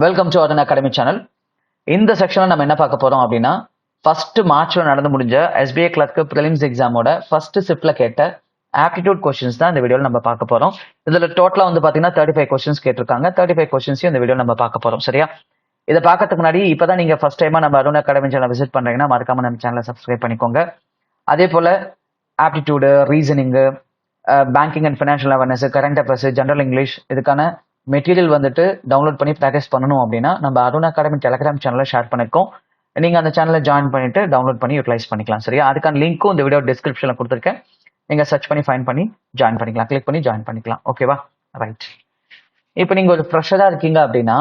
Welcome to அதன் academy channel. இந்த செக்ஷனில் நம்ம என்ன பார்க்க போறோம் அப்படின்னா, ஃபர்ஸ்ட் மார்ச்ல நடந்து முடிஞ்ச எஸ்பிஐ கிளர்க்கு ப்ரிலிம்ஸ் எக்ஸாமோட ஃபர்ஸ்ட் ஷிஃப்ட்ல கேட்ட ஆப்டிடியூட் கொஸ்டின்ஸ் தான் இந்த வீடியோவில் நம்ம பார்க்க போறோம். இதுல டோட்டலா வந்து பாத்தீங்கன்னா 35 கொஸ்டின்ஸ் கேட்டிருக்காங்க. 35 கொஸ்டின்ஸையும் இந்த வீடியோ நம்ம பார்க்க போறோம். சரியா? இதை பார்க்கறதுக்கு முன்னாடி இப்பதான் நீங்க ஃபர்ஸ்ட் டைமா நம்ம அருண் அகாடமி சேனல் விசிட் பண்றீங்கன்னா மறக்காம நம்ம சேனலை சப்ஸ்கிரைப் பண்ணிக்கோங்க. அதே போல aptitude, reasoning, banking and financial awareness, current affairs, general English இதுக்கான மெட்டீரியல் வந்துட்டு டவுன்லோட் பண்ணி ப்ராக்டிஸ் பண்ணணும் அப்படின்னா நம்ம அருண் அகாடமி டெலிகிராம் சேனலில் ஷேர் பண்ணிருக்கோம். நீங்க அந்த சேனலை ஜாயின் பண்ணிட்டு டவுன்லோட் பண்ணி யூட்டிலைஸ் பண்ணிக்கலாம். சரியா? அதுக்கான லிங்க்கும் இந்த வீடியோ டிஸ்கிரிப்ஷனில் கொடுத்துருக்கேன். நீங்க சர்ச் பண்ணி ஃபைண்ட் பண்ணி ஜாயின் பண்ணிக்கலாம், கிளிக் பண்ணி ஜாயின் பண்ணிக்கலாம். ஓகேவா? ரைட். இப்போ நீங்க ஒரு ஃப்ரெஷரா இருக்கீங்க அப்படின்னா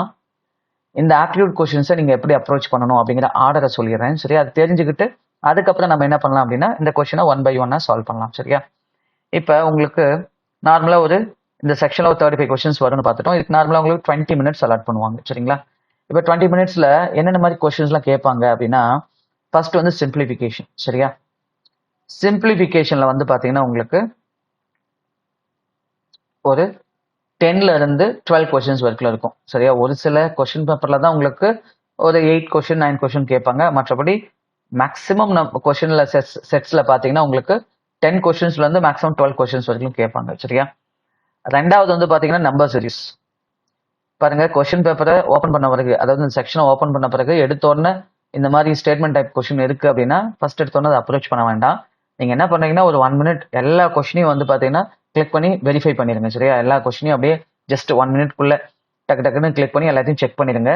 இந்த ஆப்டிடியூட் கொஸ்டின்ஸை நீங்க எப்படி அப்ரோச் பண்ணணும் அப்படிங்கிற ஆர்டரை சொல்லிடுறேன். சரியா? அது தெரிஞ்சுக்கிட்டு அதுக்கப்புறம் நம்ம என்ன பண்ணலாம் அப்படின்னா இந்த கொஸ்டினை 1 by 1 சால்வ் பண்ணலாம். சரியா? இப்போ உங்களுக்கு நார்மலா இந்த செக்ஷன்ல ஒரு 35 கொஸ்டின்ஸ் வரும்னு பார்த்துட்டோம். இதுக்கு நார்மலா உங்களுக்கு 20 மினிட்ஸ் அலாட் பண்ணுவாங்க. சரிங்களா? இப்போ 20 மினிட்ஸ்ல என்னென்ன மாதிரி கொஸ்டின்ஸ்லாம் கேட்பாங்க அப்படின்னா, ஃபர்ஸ்ட் வந்து சிம்பிளிஃபிகேஷன். சரியா? சிம்பிளிஃபிகேஷன்ல வந்து பாத்தீங்கன்னா உங்களுக்கு ஒரு 10ல இருந்து 12 கொஸ்டின்ஸ் வரைக்கும் இருக்கும். சரியா? ஒரு சில கொஸ்டின் பேப்பர்ல தான் உங்களுக்கு ஒரு 8 கொஸ்டின் 9 கொஸ்டின் கேட்பாங்க. மற்றபடி மேக்ஸிமம் கொஸ்டின்ல செட்ஸ்ல பாத்தீங்கன்னா உங்களுக்கு 10 கொஸ்டின்ஸ்ல இருந்து மேக்ஸிமம் 12 கொஸ்டின்ஸ் வரைக்கும் கேட்பாங்க. சரியா? ரெண்டாவது வந்து பாத்தீங்கன்னா நம்பர் சீரிஸ். பாருங்க, கொஸ்டின் பேப்பரை ஓப்பன் பண்ண பிறகு, அதாவது இந்த செக்ஷனை ஓப்பன் பண்ண பிறகு எடுத்தோடனே இந்த மாதிரி ஸ்டேட்மெண்ட் டைப் கொஸ்டின் இருக்கு அப்படின்னா ஃபர்ஸ்ட் எடுத்தோடனே அதை அப்ரோச் பண்ண வேண்டாம். நீங்க என்ன பண்றீங்கன்னா ஒரு 1 மினிட் எல்லா கொஸ்டினையும் வந்து பாத்தீங்கன்னா கிளிக் பண்ணி வெரிஃபை பண்ணிருங்க. சரியா? எல்லா கொஸ்டினையும் அப்படியே ஜஸ்ட் 1 மினிட்குள்ள டக்கு டக்குன்னு கிளிக் பண்ணி எல்லாத்தையும் செக் பண்ணிருங்க.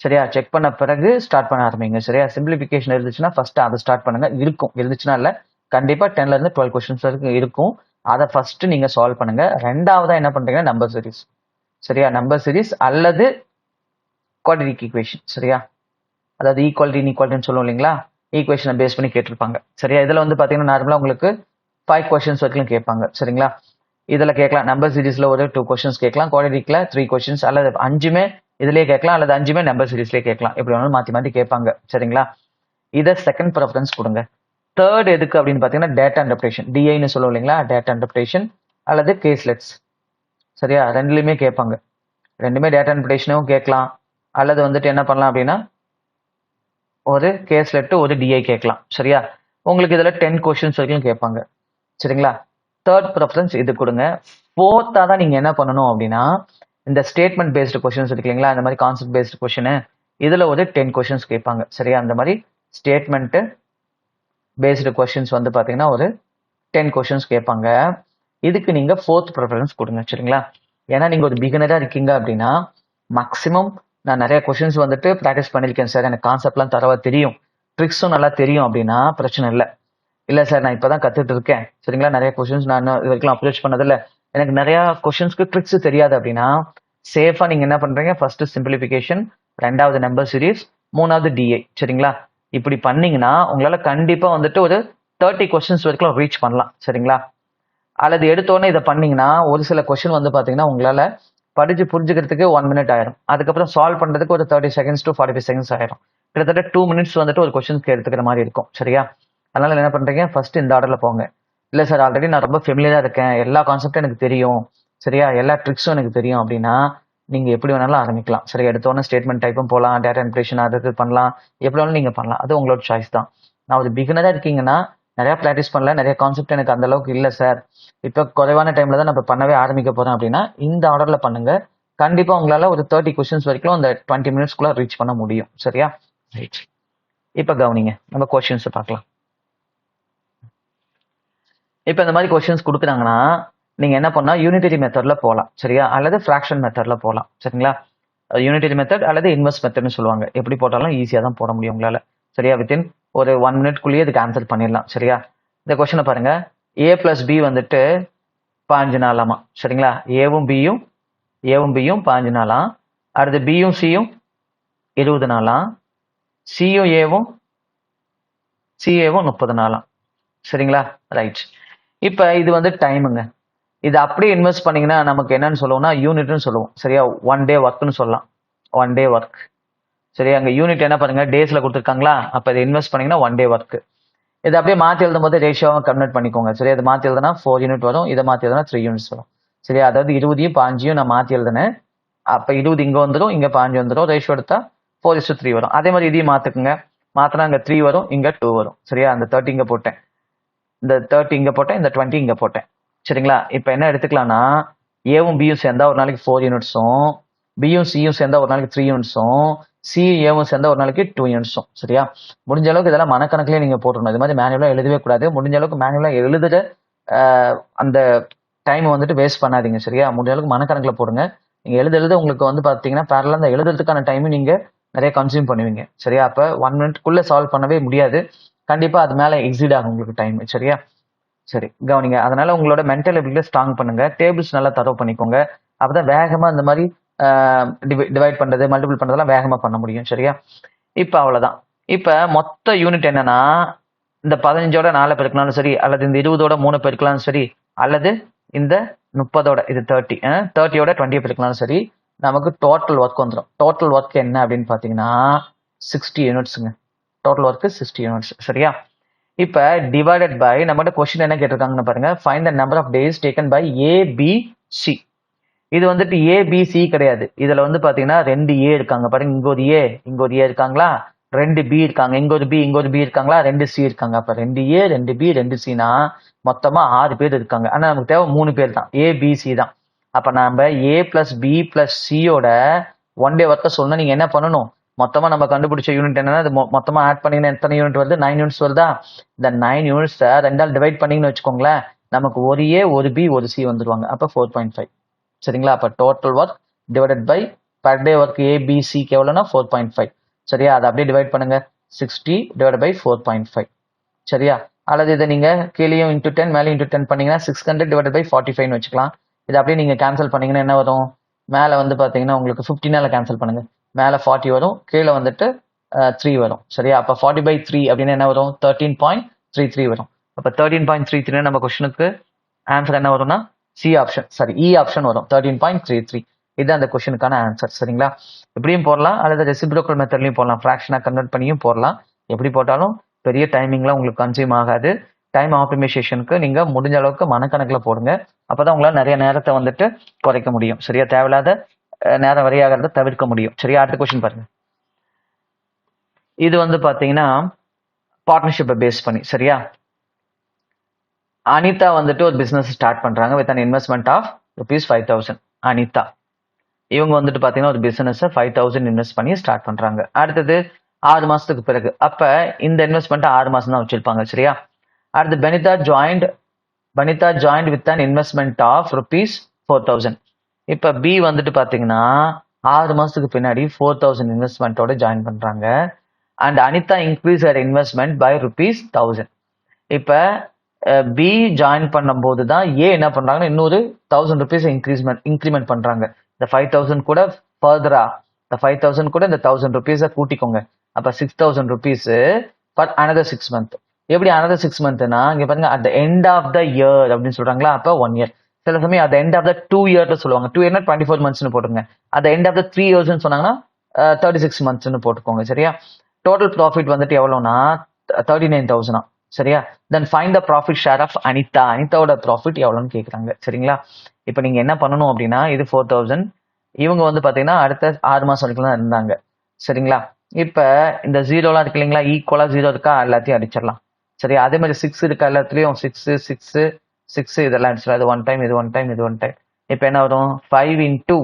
சரியா? செக் பண்ண பிறகு ஸ்டார்ட் பண்ண ஆரம்பிங்க. சரியா? சிம்பிளிஃபிகேஷன் இருந்துச்சுன்னா ஃபர்ஸ்ட் அதை ஸ்டார்ட் பண்ணுங்க. இருந்துச்சுன்னா இல்ல, கண்டிப்பா 10ல இருந்து 12 கொஸ்டின்ஸ் வரைக்கும் இருக்கும். அதை ஃபர்ஸ்ட் நீங்க சால்வ் பண்ணுங்க. ரெண்டாவதா என்ன பண்றீங்கன்னா நம்பர் சீரிஸ். சரியா? நம்பர் சீரிஸ் அல்லது குவாட்ரிக் ஈக்குவேஷன். சரியா? அதாவது ஈக்குவாலிட்டி இன்இக்குவாலிட்டின்னு சொல்லுவோம் இல்லைங்களா? ஈக்குவேஷனை பேஸ் பண்ணி கேட்டிருப்பாங்க. சரியா? இதுல வந்து பாத்தீங்கன்னா நார்மலா உங்களுக்கு 5 கொஸ்டின்ஸ் வரைக்கும் கேட்பாங்க. சரிங்களா? இதுல கேட்கலாம். நம்பர் சீரிஸ்ல ஒரு 2 கொஸ்டின்ஸ் கேட்கலாம், குவாட்ரிக்ல 3 கொஸ்டின்ஸ், அல்லது 5மே இதுலயே கேட்கலாம், அல்லது 5மே நம்பர் சீரிஸ்லயே கேட்கலாம். எப்படி வேணாலும் மாத்தி மாத்தி கேட்பாங்க. சரிங்களா? இதை செகண்ட் ப்ரிஃபரன்ஸ் கொடுங்க. தேர்ட் எதுக்கு அப்படின்னு பாத்தீங்கன்னா டேட்டா இன்டர்பிரேஷன், டிஐன்னு சொல்லுவோம் இல்லைங்களா? டேட்டா இன்டர்பிரேஷன் அல்லது கேஸ்லெட்ஸ். சரியா? ரெண்டுலயுமே கேட்பாங்க. ரெண்டுமே டேட்டா இன்டர்பிரேஷனும் கேட்கலாம், அல்லது வந்துட்டு என்ன பண்ணலாம் அப்படின்னா ஒரு கேஸ்லெட் ஒரு டிஐ கேட்கலாம். சரியா? உங்களுக்கு இதுல 10 கொஸ்டின்ஸ் வரைக்கும் கேட்பாங்க. சரிங்களா? தேர்ட் ப்ரிஃபரன்ஸ் இது கொடுங்க. ஃபோர்த்தா தான் நீங்க என்ன பண்ணணும் அப்படின்னா இந்த ஸ்டேட்மெண்ட் பேஸ்டு கொஸ்டின்ஸ் இருக்கு இல்லைங்களா? இந்த மாதிரி கான்செப்ட் பேஸ்டு கொஸ்டின் இதுல ஒரு 10 கொஸ்டின்ஸ் கேட்பாங்க. சரியா? அந்த மாதிரி ஸ்டேட்மெண்ட் பேஸ்டு கொஸ்டின்ஸ் வந்து பாத்தீங்கன்னா ஒரு 10 கொஸ்டின்ஸ் கேட்பாங்க. இதுக்கு நீங்க ஃபோர்த் ப்ரிஃபரன்ஸ் கொடுங்க. சரிங்களா? ஏன்னா நீங்க ஒரு பிகினரா இருக்கீங்க அப்படின்னா மேக்ஸிமம் நான் நிறைய கொஸ்டின்ஸ் வந்துட்டு ப்ராக்டிஸ் பண்ணியிருக்கேன் சார், எனக்கு கான்செப்ட்லாம் தரவா தெரியும், ட்ரிக்ஸும் நல்லா தெரியும் அப்படின்னா பிரச்சனை இல்லை. இல்லை சார் நான் இப்பதான் கத்துட்டு இருக்கேன், சரிங்களா, நிறைய கொஸ்டின்ஸ் நான் இது வரைக்கும் அப்ரோச் பண்ணதில்லை, எனக்கு நிறைய கொஸ்டின்ஸ்க்கு ட்ரிக்ஸ் தெரியாது அப்படின்னா சேஃபா நீங்க என்ன பண்றீங்க, ஃபர்ஸ்ட் சிம்பிளிஃபிகேஷன், ரெண்டாவது நம்பர் சீரிஸ், மூணாவது டிஐ. சரிங்களா? இப்படி பண்ணீங்கன்னா உங்களால கண்டிப்பா வந்துட்டு ஒரு 30 கொஸ்டின்ஸ் வரைக்கும் ரீச் பண்ணலாம். சரிங்களா? அல்லது எடுத்தோடனே இதை பண்ணீங்கன்னா ஒரு சில கொஸ்டின் வந்து பாத்தீங்கன்னா உங்களால படிச்சு புரிஞ்சுக்கிறதுக்கு 1 மினிட் ஆயிரும். அதுக்கப்புறம் சால்வ் பண்றதுக்கு ஒரு 30 செகண்ட்ஸ் டு 45 செகண்ட்ஸ் ஆயிரும். கிட்டத்தட்ட 2 மினிட்ஸ் வந்துட்டு ஒரு கொஸ்டின்ஸ்க்கு எடுத்துக்கிற மாதிரி இருக்கும். சரியா? அதனால என்ன பண்றீங்க, ஃபர்ஸ்ட் இந்த ஆர்டர்ல போங்க. இல்ல சார் ஆல்ரெடி நான் ரொம்ப ஃபெமிலியரா இருக்கேன், எல்லா கான்செப்டும் எனக்கு தெரியும், சரியா, எல்லா ட்ரிக்ஸும் எனக்கு தெரியும் அப்படின்னா நீங்க எப்படி வேணாலும் ஆரம்பிக்கலாம். சரி, எடுத்தோன்னே ஸ்டேட்மெண்ட் டைப்பும் போகலாம், டேட்டா இன்டர்பிரேஷன் அது பண்ணலாம், எப்படி வேணாலும் நீங்க பண்ணலாம். அது உங்களோட சாய்ஸ் தான். நான் ஒரு பிகினரா இருக்கீங்கன்னா நிறைய ப்ராக்டிஸ் பண்ணல, நிறைய கான்செப்ட் எனக்கு அந்த அளவுக்கு இல்லை சார், இப்போ குறைவான டைம்ல தான் நம்ம பண்ணவே ஆரம்பிக்க போறேன் அப்படின்னா இந்த ஆர்டர்ல பண்ணுங்க. கண்டிப்பா உங்களால ஒரு 30 கொஸ்டின்ஸ் வரைக்கும் அந்த 20 மினிட்ஸ்க்குள்ள ரீச் பண்ண முடியும். சரியா? ரைட். இப்ப கவனிங்க, நம்ம கொஸ்டின்ஸ் பார்க்கலாம். இப்ப இந்த மாதிரி கொஸ்டின்ஸ் கொடுக்குறாங்கன்னா நீங்க என்ன பண்ணா யூனிட்டரி மெத்தட்ல போகலாம். சரியா? அல்லது ஃபிராக்ஷன் மெத்தட்ல போகலாம். சரிங்களா? யூனிட்டரி மெத்தட் அல்லது இன்வெர்ஸ் மெத்தட்னு சொல்லுவாங்க. எப்படி போட்டாலும் ஈஸியா தான் போட முடியும் உங்களால. சரியா? வித்தின் ஒரு 1 மினிட்குள்ளேயே இதுக்கு ஆன்சர் பண்ணிடலாம். சரியா? இந்த கொஸ்டினை பாருங்க. ஏ பிளஸ் பி வந்துட்டு 5 நாளாமா. சரிங்களா? ஏவும் பியும் 5 நாளாம். அடுத்து பியும் சியும் 20 நாளாம். சியும் ஏவும் 30 நாளாம். சரிங்களா? ரைட். இப்ப இது வந்து டைமுங்க. இது அப்படியே இன்வெஸ்ட் பண்ணீங்கன்னா நமக்கு என்னன்னு சொல்லுவோம்னா யூனிட்னு சொல்லுவோம். சரியா? 1 டே ஒர்க்னு சொல்லலாம். 1 டே ஒர்க். சரியா? அங்க யூனிட் என்ன பண்ணுங்க, டேஸ்ல கொடுத்துருக்காங்களா, அப்ப இதை இன்வெஸ்ட் பண்ணீங்கன்னா 1 டே ஒர்க். இதை அப்படியே மாத்தி எழுதும் போது ரேஷியோவை கன்வெர்ட் பண்ணிக்கோங்க. சரியா? இதை மாத்தி எழுதுனா 4 யூனிட் வரும், இதை மாத்தி எழுதுனா 3 யூனிட்ஸ் வரும். சரியா? அதாவது 20யும் 5யும் நான் மாத்தி எழுதுனேன், அப்போ 20 இங்கே வந்துடும், இங்கே 15 வந்துடும். ரேஷியோ எடுத்தால் 4:3 வரும். அதே மாதிரி இதையும் மாற்றுக்குங்க. மாற்றினா இங்கே 3 வரும், இங்கே 2 வரும். சரியா? அந்த 30 இங்கே போட்டேன், இந்த 30 இங்கே போட்டேன், இந்த 20 இங்கே போட்டேன். சரிங்களா? இப்போ என்ன எடுத்துக்கலாம்னா ஏவும் பியும் சேர்ந்தா ஒரு நாளைக்கு 4 யூனிட்ஸும், பியும் சியும் சேர்ந்தா ஒரு நாளைக்கு 3 யூனிட்ஸும், சியும் ஏவும் சேர்ந்தா ஒரு நாளைக்கு 2 யூனிட்ஸும். சரியா? முடிஞ்ச அளவுக்கு இதெல்லாம் மனக்கணக்கிலே நீங்கள் போட்டுருணும். இது மாதிரி மேனுவலாக எழுதவே கூடாது. முடிஞ்ச அளவுக்கு மேனுவலாக எழுதுகிற அந்த டைம் வந்துட்டு வேஸ்ட் பண்ணாதீங்க. சரியா? முடிஞ்ச அளவுக்கு மனக்கணக்கில் போடுங்க. நீங்கள் எழுத உங்களுக்கு வந்து பார்த்தீங்கன்னா பேரலாக அந்த எழுதுறதுக்கான டைமும் நீங்கள் நிறைய கன்சியூம் பண்ணுவீங்க. சரியா? அப்போ 1 மினிட்குள்ளே சால்வ் பண்ணவே முடியாது. கண்டிப்பாக அது மேலே எக்ஸிட் ஆகும் உங்களுக்கு டைம். சரியா? சரி, கவனிங்க. அதனால உங்களோட மென்டல் எபிலிட்டியை ஸ்ட்ராங் பண்ணுங்க. டேபிள்ஸ் நல்லா தரவு பண்ணிக்கோங்க. அப்பதான் வேகமா இந்த மாதிரி டிவைட் பண்றது, மல்டிபிள் பண்றதெல்லாம் வேகமா பண்ண முடியும். சரியா? இப்ப அவ்வளவுதான். இப்ப மொத்த யூனிட் என்னன்னா இந்த 15ஓட 4 பெருக்கலாம்னு சரி, அல்லது இந்த 20ஓட 3 பெருக்கலாம்னு சரி, அல்லது இந்த 30ஓட இது 30ஓட 20 பெருக்கலாம்னு சரி, நமக்கு டோட்டல் ஒர்க் வந்துடும். டோட்டல் ஒர்க் என்ன அப்படின்னு பாத்தீங்கன்னா 60 யூனிட்ஸுங்க. Total work 60 units. சரியா? இப்ப டிவைடட் பை நம்மகிட்ட கொஸ்டின் என்ன கேட்டிருக்காங்கன்னு பாருங்க. Find the number of days taken by ABC. இது வந்துட்டு ஏபிசி கிடையாது. இதுல வந்து பாத்தீங்கன்னா 2 ஏ இருக்காங்க பாருங்க. இங்க ஒரு ஏ, இங்க ஒரு ஏ இருக்காங்களா, 2 பி இருக்காங்க, இங்க ஒரு பி, இங்க ஒரு பி இருக்காங்களா, 2 சி இருக்காங்க. அப்ப 2 ஏ, 2 பி, 2 சினா மொத்தமா 6 பேர் இருக்காங்க. ஆனா நமக்கு தேவை 3 பேர் தான், ஏபிசி தான். அப்ப நம்ம ஏ பிளஸ் பி பிளஸ் சியோட 1 டே ஒர்க்க சொன்னா நீங்க என்ன பண்ணணும்? மொத்தமா நம்ம கண்டுபிடிச்ச யூனிட் என்னன்னா அது மொத்தமா ஆட் பண்ணீங்கன்னா எத்தனை யூனிட் வருது? 9 யூனிட்ஸ் வருதா? இந்த 9 யூனிட்ஸை 2ஆல் டிவைட் பண்ணீங்கன்னு வச்சுக்கோங்களேன், நமக்கு ஒரு ஏ, ஒரு பி, ஒரு சி வந்துருவாங்க. அப்ப 4.5. சரிங்களா? அப்ப total work divided by per day work ஏபிசிக்கு எவ்வளோனா 4.5. சரியா? அதை அப்படியே டிவைட் பண்ணுங்க. 60 டிவைட் பை 4.5. சரியா? அல்லது இதை நீங்க கீழேயும் இன்டூ 10 மேலே இன்டூ 10 பண்ணீங்கன்னா 600 டிவைட் பை 45 வச்சுக்கலாம். இதை அப்படியே நீங்க கேன்சல் பண்ணீங்கன்னா என்ன வரும்? மேலே வந்து பாத்தீங்கன்னா உங்களுக்கு 15ஆல கேன்சல் பண்ணுங்க. மேலே 40 வரும், கீழே வந்துட்டு 3 வரும். சரியா? அப்ப 40/3 அப்படின்னு என்ன வரும்? 13.33 வரும். அப்ப 13.33 நம்ம கொஸ்டினுக்கு ஆன்சர் என்ன வரும்னா சி ஆப்ஷன், சாரி இ ஆப்ஷன் வரும். 13.33 இது அந்த கொஸ்டினுக்கான ஆன்சர். சரிங்களா? இப்படியும் போடலாம், அல்லது ரெசிப்ரோக்கல் மெத்தட்லையும் போடலாம். ஃப்ராக்ஷனாக கன்வெர்ட் பண்ணியும் போடலாம். எப்படி போட்டாலும் பெரிய டைமிங்லாம் உங்களுக்கு கன்சியூம் ஆகாது. டைம் ஆப்டிமைசேஷனுக்கு நீங்க முடிஞ்ச அளவுக்கு மனக்கணக்கில் போடுங்க. அப்பதான் உங்களால் நிறைய நேரத்தை வந்துட்டு குறைக்க முடியும். சரியா? தேவையில்லாத நேரம் வரையாகிறத தவிர்க்க முடியும். சரியா? அடுத்த கொஸ்டின் பாருங்க. இது வந்து பாத்தீங்கன்னா பார்ட்னர்ஷிப்பை பேஸ் பண்ணி. சரியா? அனிதா வந்துட்டு ஒரு பிசினஸ் ஸ்டார்ட் பண்றாங்க with an investment of ₹5,000. Anitha இவங்க வந்துட்டு பாத்தீங்கன்னா ஒரு பிசினஸ் 5,000 இன்வெஸ்ட் பண்ணி ஸ்டார்ட் பண்றாங்க. அடுத்தது 6 மாசத்துக்கு பிறகு, அப்ப இந்த இன்வெஸ்ட்மெண்ட் 6 மாசம் தான் வச்சிருப்பாங்க. சரியா? அடுத்து Banitha joint with an investment of ₹4,000. இப்ப பி வந்துட்டு பாத்தீங்கன்னா 6 மாசத்துக்கு பின்னாடி 4,000 இன்வெஸ்ட்மெண்ட்டோட ஜாயின் பண்றாங்க. And Anitha increase her investment by ₹1,000. இப்ப பி ஜாயின் பண்ணும் போது தான் ஏ என்ன பண்றாங்கன்னா இன்னொரு ₹1,000 இன்க்ரிமெண்ட் பண்றாங்க. இந்த 5,000 கூட ஃபர்தரா இந்த 5,000 கூட இந்த ₹1,000 கூட்டிக்கோங்க. அப்ப ₹6,000 ஃபார் அனதர் 6 மந்த். எப்படி அனதர் 6 மந்த்னா இங்க பாருங்க, at the end of the year அப்படின்னு சொல்றாங்களா, அப்ப 1 இயர். சில சமயம் அட் எண்ட் ஆஃப் த 2 இயர்ல சொல்லுவாங்க. 2 இயர்னா 24 மந்த்ஸ்னு போட்டுங்க. அட் எண்ட் ஆஃப் த 3 இயர்ஸ்னு சொன்னாங்கன்னா 36 மந்த்ஸ்னு போட்டுக்கோங்க. சரியா? டோட்டல் ப்ராஃபிட் வந்துட்டு எவ்வளவுனா 39,000. சரியா? Then find the profit share of Anitha. அனிதாவோட ப்ராஃபிட் எவ்வளோன்னு கேட்குறாங்க. சரிங்களா? இப்போ நீங்க என்ன பண்ணணும் அப்படின்னா இது 4,000. இவங்க வந்து பாத்தீங்கன்னா அடுத்த 6 மாசம் வரைக்கும் தான் இருந்தாங்க. சரிங்களா? இப்ப இந்த ஜீரோலாம் இருக்கு இல்லைங்களா, ஈக்குவலா 0 இருக்கா, எல்லாத்தையும் அடிச்சிடலாம். சரியா? அதே மாதிரி 6 இருக்கா, எல்லாத்துலயும் 6 இதெல்லாம் அடிச்சிடலாம். இது 1 டைம், இது 1 டைம், இது 1 டைம். இப்போ என்ன வரும்? 5 into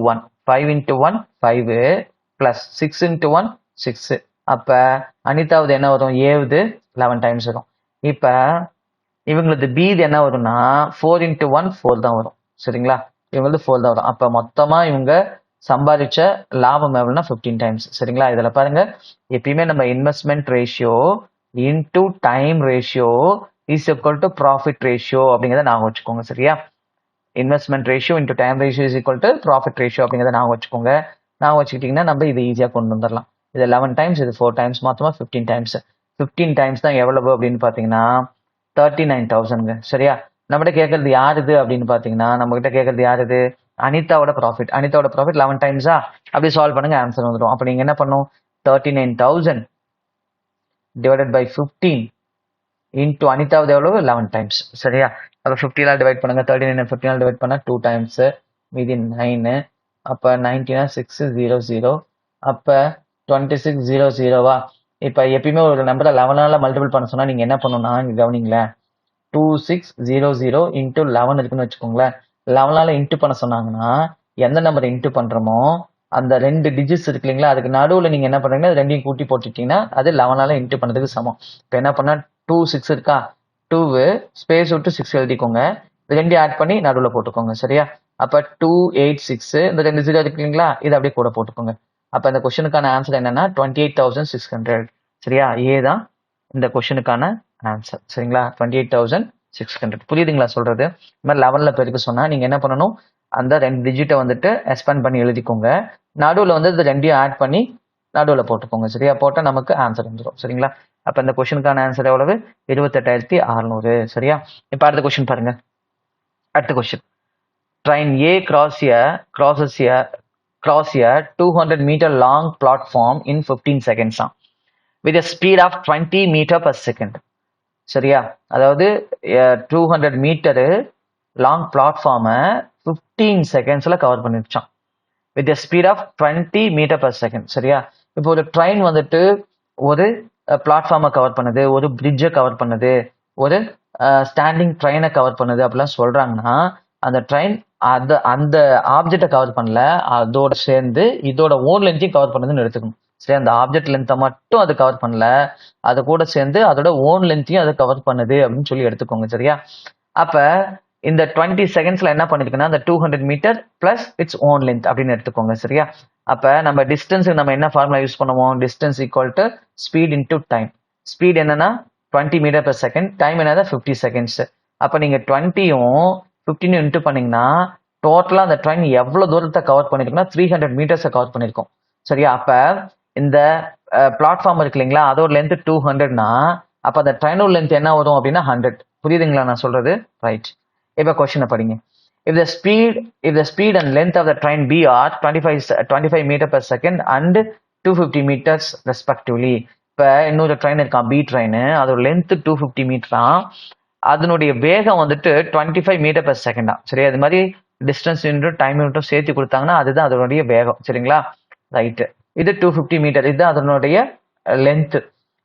1 5 பிளஸ் 6 into 1 6. அப்ப அனிதாவது என்ன வரும்? ஏவுது 11 டைம்ஸ் வரும். இப்ப இவங்களுக்கு பி என்ன வரும்னா 4 into 1 4 தான் வரும். சரிங்களா? இவங்களுக்கு 4 தான் வரும். அப்ப மொத்தமா இவங்க சம்பாதிச்ச லாபம் எவ்வளவுனா 15 டைம்ஸ். சரிங்களா? இதுல பாருங்க, எப்பயுமே நம்ம investment ratio into time ratio is equal to profit ratio அப்படிங்கிறத ஞாபகம் வச்சுக்கோங்க. சரியா? Investment ratio into time ratio is equal to profit ratio அப்படிங்கிறத ஞாபகம் வச்சுக்கோங்க. ஞாபகம் வச்சுக்கிட்டீங்கன்னா நம்ம இது ஈஸியா கொண்டு வந்துடலாம். இது 11 டைம்ஸ், இது 4 டைம்ஸ், மொத்தமா 15 டைம்ஸ். 15 டைம்ஸ் தான் எவ்வளவு அப்படின்னு பாத்தீங்கன்னா 39,000. சரியா? நம்மகிட்ட கேட்கறது யாருது அப்படின்னு பாத்தீங்கன்னா, நம்ம கிட்ட கேட்கறது யாருது? அனிதாவோட ப்ராஃபிட். அனிதாவோட ப்ராஃபிட் 11 டைம்ஸா? அப்படி சால்வ் பண்ணுங்க, ஆன்சர் வந்துடும். அப்ப நீங்க என்ன பண்ணும்? 39,000 டிவைடட் பை 15 இன்டூ அனிதாவது எவ்வளவு? 11 டைம்ஸ். சரியா? அப்ப 50 டிவைட் பண்ணுங்க. 39 15 டிவைட் பண்ணா 2 டைம்ஸ், மீதி 9. அப்போ 90னா 600, அப்போ 2600வா? இப்போ எப்பயுமே ஒரு நம்பரை 11ஆல் மல்டிபிள் பண்ண சொன்னால் நீங்கள் என்ன பண்ணணும்னா இங்கே கவனிங்களேன், 2600 இன்ட்டு 11 இருக்குன்னு வச்சுக்கோங்களேன். 11ஆல் இன்ட்டு பண்ண சொன்னாங்கன்னா எந்த நம்பரை இன்ட்டு பண்ணுறோமோ அந்த 2 டிஜிட்ஸ் இருக்கு இல்லைங்களா, அதுக்கு நடுவில் நீங்கள் என்ன பண்ணுறீங்கன்னா ரெண்டையும் கூட்டி போட்டுட்டீங்கன்னா அது 11ஆல் இன்ட்டு பண்ணுறதுக்கு சமம். இப்போ என்ன பண்ணால் 2 6 இருக்கா, 2 ஸ்பேஸ் விட்டு 6 எழுதிக்கோங்க, இது ரெண்டையும் ஆட் பண்ணி நடுவில் போட்டுக்கோங்க. சரியா? அப்போ 286 இந்த 2 0 இருக்கு இல்லைங்களா, இதை அப்படியே கூட போட்டுக்கோங்க. அப்போ இந்த கொஸ்டினுக்கான ஆன்சர் என்னன்னா 28,600. சரியா? ஏ தான் இந்த கொஸ்டினுக்கான ஆன்சர். சரிங்களா? 28,600. புரியுதுங்களா சொல்றது? இந்த மாதிரி 11ல் பெருக்க சொன்னா நீங்க என்ன பண்ணணும், அந்த 2 டிஜிட்டை வந்துட்டு எக்ஸ்பேண்ட் பண்ணி எழுதிக்கோங்க, நடுவில் வந்து இது ரெண்டையும் ஆட் பண்ணி நடுவில் போட்டுக்கோங்க. சரியா? போட்டால் நமக்கு ஆன்சர் வந்துடும். சரிங்களா? அப்போ இந்த கொஸ்டினுக்கான ஆன்சர் எவ்வளவு? 28,600. சரியா? இப்போ அடுத்த கொஸ்டின் பாருங்க. அடுத்த question, train A crosses a 200 meter long platform in 15 seconds with a speed of 20 meter per second. சரியா? அதாவது 200 மீட்டரு லாங் பிளாட்ஃபார்மை 15 செகண்ட்ஸில் கவர் பண்ணிருச்சான் with a speed of 20 meter per second. சரியா? இப்போ ஒரு ட்ரெயின் வந்துட்டு ஒரு பிளாட்ஃபார்மை கவர் பண்ணுது, ஒரு பிரிட்ஜை கவர் பண்ணுது, ஒரு ஸ்டாண்டிங் ட்ரெயினை கவர் பண்ணுது அப்படிலாம் சொல்றாங்கன்னா அந்த ட்ரெயின் அந்த ஆப்ஜெக்டை கவர் பண்ணல, அதோட சேர்ந்து இதோட ஓன் லென்த்தையும் கவர் பண்ணுதுன்னு எடுத்துக்கணும். சரி, அந்த ஆப்ஜெக்ட் லென்த்தை மட்டும் அது கவர் பண்ணல, அது கூட சேர்ந்து அதோட ஓன் லென்த்தையும் அதை கவர் பண்ணுது அப்படின்னு சொல்லி எடுத்துக்கோங்க. சரியா? அப்ப இந்த 20 செகண்ட்ஸ்ல என்ன பண்ணிருக்குன்னா அந்த 200 metre plus its own length அப்படின்னு எடுத்துக்கோங்க. சரியா? அப்ப நம்ம டிஸ்டன்ஸுக்கு நம்ம என்ன ஃபார்முலா யூஸ் பண்ணுவோம்? Distance equal to speed into time. Speed என்னன்னா 20 மீட்டர் per செகண்ட், டைம் என்னது 50 செகண்ட்ஸ். அப்ப நீங்க 20யும் 15 இன்டூ பண்ணீங்கன்னா டோட்டலா அந்த ட்ரெயின் எவ்வளவு தூரத்தை கவர் பண்ணிருக்குன்னா 300 மீட்டர்ஸை கவர் பண்ணிருக்கோம். சரியா? அப்ப இந்த பிளாட்ஃபார்ம் இருக்கு இல்லைங்களா, அதோட லென்த் 200னா அப்ப அந்த ட்ரெயினோட லென்த் என்ன வரும் அப்படின்னா 100. புரியுதுங்களா நான் சொல்றது? ரைட். இப்போ கொஸ்டினை படிங்க. If the speed and length of the train B are 25 meter per second and 250 meters respectively. இப்போ இன்னொரு ட்ரெயின் இருக்கான், பி ட்ரெயின், அதோட லென்த் 250 மீட்டரா, அதனுடைய வேகம் வந்துட்டு 25 மீட்டர் per செகண்டா. சரி, அது மாதிரி டிஸ்டன்ஸ் யூனிட்டும் டைம் யூனிட்டும் சேர்த்து கொடுத்தாங்கன்னா அதுதான் அதனுடைய வேகம். சரிங்களா? ரைட்டு. இது 250 மீட்டர், இது அதனுடைய length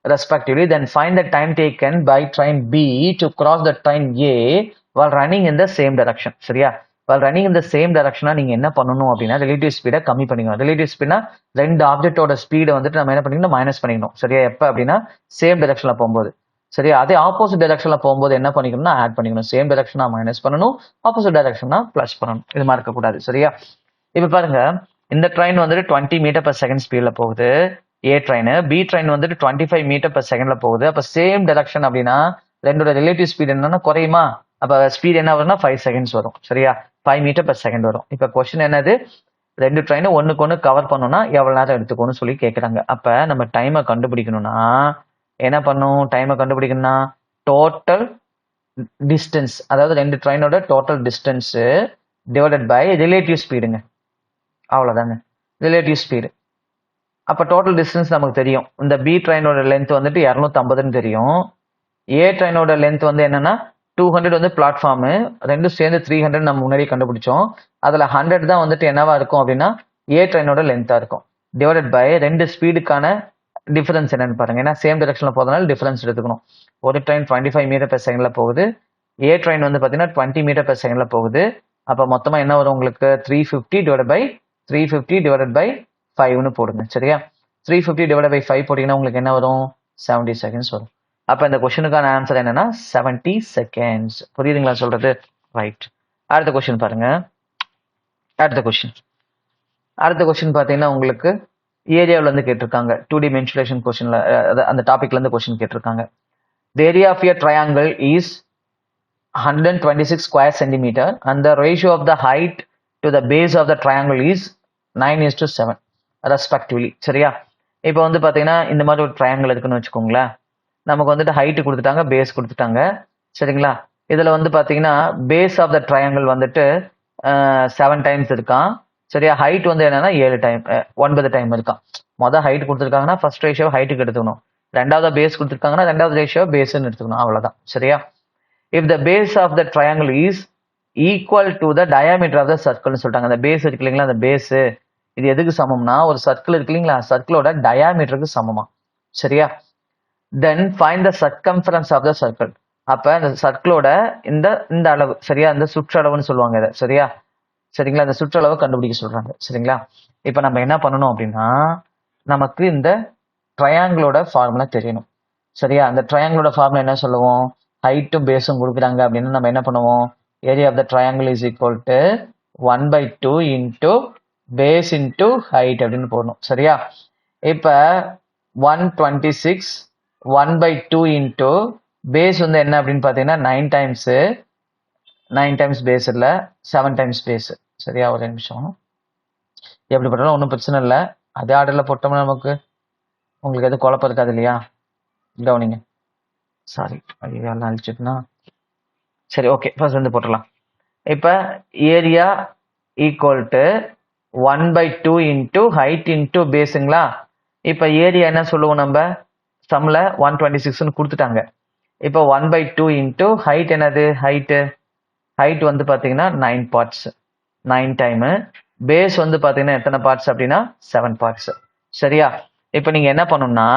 respectively. Then find the time taken by train B to cross the train A while running in the same direction. சரியா? while running in the same direction நீங்க என்ன பண்ணணும் அப்படின்னா ரிலேட்டிவ் ஸ்பீடை கம்மி பண்ணிக்கணும். ரிலேட்டிவ் ஸ்பீட்னா ரெண்டு ஆப்ஜெக்டோட ஸ்பீடை வந்துட்டு நம்ம என்ன பண்ணிக்கணும், மைனஸ் பண்ணிக்கணும். சரியா? எப்ப அப்படின்னா சேம் டைரக்ஷன்ல போகும்போது. சரியா? அதே ஆப்போசிட் டைரக்ஷன்ல போகும்போது என்ன பண்ணிக்கணும்னா ஆட் பண்ணிக்கணும். சேம் டைரக்ஷனா மைனஸ் பண்ணணும், ஆப்போசிட் டைரக்ஷனா பிளஸ் பண்ணணும். இது மாதிரி இருக்கக்கூடாது. சரியா? இப்ப பாருங்க, இந்த ட்ரெயின் வந்துட்டு 20 மீட்டர் per செகண்ட் ஸ்பீட்ல போகுது ஏ ட்ரெயின், பி ட்ரெயின் வந்துட்டு 25 மீட்டர் per செகண்ட்ல போகுது. அப்ப சேம் டைரக்ஷன் அப்படின்னா ரெண்டோட ரிலேட்டிவ் ஸ்பீட் என்னன்னா குறையுமா? அப்ப ஸ்பீட் என்ன வரும்னா 5 செகண்ட்ஸ் வரும். சரியா? 5 மீட்டர் per செகண்ட் வரும். இப்ப கொஸ்டின் என்னது, ரெண்டு ட்ரெயினை ஒண்ணுக்கு ஒண்ணு கவர் பண்ணணும்னா எவ்வளவு நேரம் எடுத்துக்கணும்னு சொல்லி கேட்கறாங்க. அப்ப நம்ம டைமை கண்டுபிடிக்கணும்னா என்ன பண்ணும்? டைமை கண்டுபிடிக்கணும்னா டோட்டல் டிஸ்டன்ஸ், அதாவது ரெண்டு ட்ரெயினோட total distance divided by relative ஸ்பீடுங்க. அவ்வளவுதாங்க, ரிலேட்டிவ் ஸ்பீடு. அப்ப டோட்டல் டிஸ்டன்ஸ் நமக்கு தெரியும். இந்த பி ட்ரெயினோட லென்த் வந்துட்டு 250ன்னு தெரியும். ஏ ட்ரெயினோட லென்த் வந்து என்னன்னா 200 வந்து பிளாட்ஃபார்ம், ரெண்டும் சேர்ந்து 300 நம்ம முன்னாடியே கண்டுபிடிச்சோம். அதுல 100 தான் வந்துட்டு என்னவா இருக்கும் அப்படின்னா ஏ ட்ரெயினோட லென்த்தா இருக்கும். டிவைடட் பை ரெண்டு ஸ்பீடுக்கான டிஃபரன்ஸ் என்னன்னு பாருங்க. ஏன்னா சேம் டைரக்ஷன்ல போறதுனால டிஃபரன்ஸ் எடுத்துக்கணும். ஒரு ட்ரெயின் 25 மீட்டர் per செகண்ட்ல போகுது, ஏ ட்ரெயின் வந்து பாத்தீங்கன்னா 20 மீட்டர் per செகண்ட்ல போகுது. அப்ப மொத்தமா என்ன வரும் உங்களுக்கு? 350 டிவைடட் பை 5ன்னு போடுங்க. சரியா? 350 டிவைட் பை 5 போட்டீங்கன்னா உங்களுக்கு என்ன வரும்? 70 செகண்ட்ஸ் வரும். அப்ப இந்த கொஸ்டினுக்கான ஆன்சர் என்னன்னா 70 செகண்ட்ஸ். புரியுதுங்களா சொல்றது? ரைட். அடுத்த கொஸ்டின் பாருங்க. அடுத்த கொஸ்டின் பாத்தீங்கன்னா உங்களுக்கு ஏரியாவில இருந்து கேட்டிருக்காங்க. 2D மென்சுரேஷன் கொஸ்டின்ல அந்த டாபிக்ல இருந்து கொஸ்டின் கேட்டிருக்காங்க. The area of a triangle is 126 square centimeter and the ratio of the height to the base of the triangle is 9:7 respectively. சரியா? இப்போ வந்து பாத்தீங்கன்னா இந்த மாதிரி ஒரு ட்ரையாங்கிள் இருக்குன்னு வச்சுக்கோங்களேன். நமக்கு வந்துட்டு ஹைட் கொடுத்துட்டாங்க, பேஸ் கொடுத்துட்டாங்க. சரிங்களா? இதுல வந்து பாத்தீங்கன்னா பேஸ் ஆஃப் த ட்ரையாங்கிள் வந்துட்டு 7 டைம்ஸ் இருக்கான். சரியா? ஹைட் வந்து என்னன்னா 9 டைம் இருக்கான். மொதல் ஹைட் கொடுத்துருக்காங்கன்னா ஃபர்ஸ்ட் ரேஷியோ ஹைட்டுக்கு எடுத்துக்கணும், ரெண்டாவது பேஸ் கொடுத்துருக்காங்கன்னா ரெண்டாவது ரேஷியோ பேஸ்ன்னு எடுத்துக்கணும். அவ்வளவுதான். சரியா? If the base of the triangle is equal to the diameter of the சர்க்கிள்னு சொல்லிட்டாங்க. அந்த பேஸ் இருக்கு இல்லைங்களா, அந்த பேஸ் இது எதுக்கு சமம்னா ஒரு சர்க்கிள் இருக்கு இல்லைங்களா, சர்க்கிளோட டயாமீட்டருக்கு சமமா. சரியா? Then find the circumference of the circle. அப்ப அந்த சர்க்கிளோட இந்த இந்த அளவு, சரியா, இந்த சுற்றளவுன்னு சொல்லுவாங்க இதை. சரியா? சரிங்களா? இந்த சுற்றளவை கண்டுபிடிக்க சொல்றாங்க. சரிங்களா? இப்ப நம்ம என்ன பண்ணணும் அப்படின்னா, நமக்கு இந்த ட்ரையாங்கிளோட ஃபார்முலா தெரியணும். சரியா? அந்த ட்ரையாங்கிளோட ஃபார்முலா என்ன சொல்லுவோம், ஹைட்டும் பேஸும் கொடுக்குறாங்க அப்படின்னா நம்ம என்ன பண்ணுவோம், area of the triangle is equal to 1/2 into base into height அப்படின்னு போடணும். சரியா? இப்ப 126 1/2 இன்டூ பேஸ் வந்து என்ன அப்படின்னு பார்த்தீங்கன்னா 9 டைம்ஸ் பேஸ் இல்லை 7 டைம்ஸ் பேஸ். சரியா? ஒரு நிமிஷம், எப்படி போட்டாலும் ஒன்றும் பிரச்சனை இல்லை. அதே ஆர்டரில் போட்டோம்னா நமக்கு உங்களுக்கு எதுவும் குழப்பம் இருக்காது இல்லையா? கவனிங்க. சாரி, ஐயோ எல்லாம் அழிச்சுட்டுனா. சரி, ஓகே, ஃபர்ஸ்ட் வந்து போட்டுடலாம். இப்போ area equal to 1/2 into height into பேஸுங்களா. இப்போ ஏரியா என்ன சொல்லுவோம், நம்ம சம்மில் 126ன்னு கொடுத்துட்டாங்க. இப்போ 1/2 இன்டூ ஹைட் என்னது, ஹைட் வந்து பார்த்தீங்கன்னா 9 பார்ட்ஸ், 9 டைமு. பேஸ் வந்து பார்த்தீங்கன்னா எத்தனை பார்ட்ஸ் அப்படின்னா 7 பார்ட்ஸ். சரியா? இப்போ நீங்கள் என்ன பண்ணணும்னா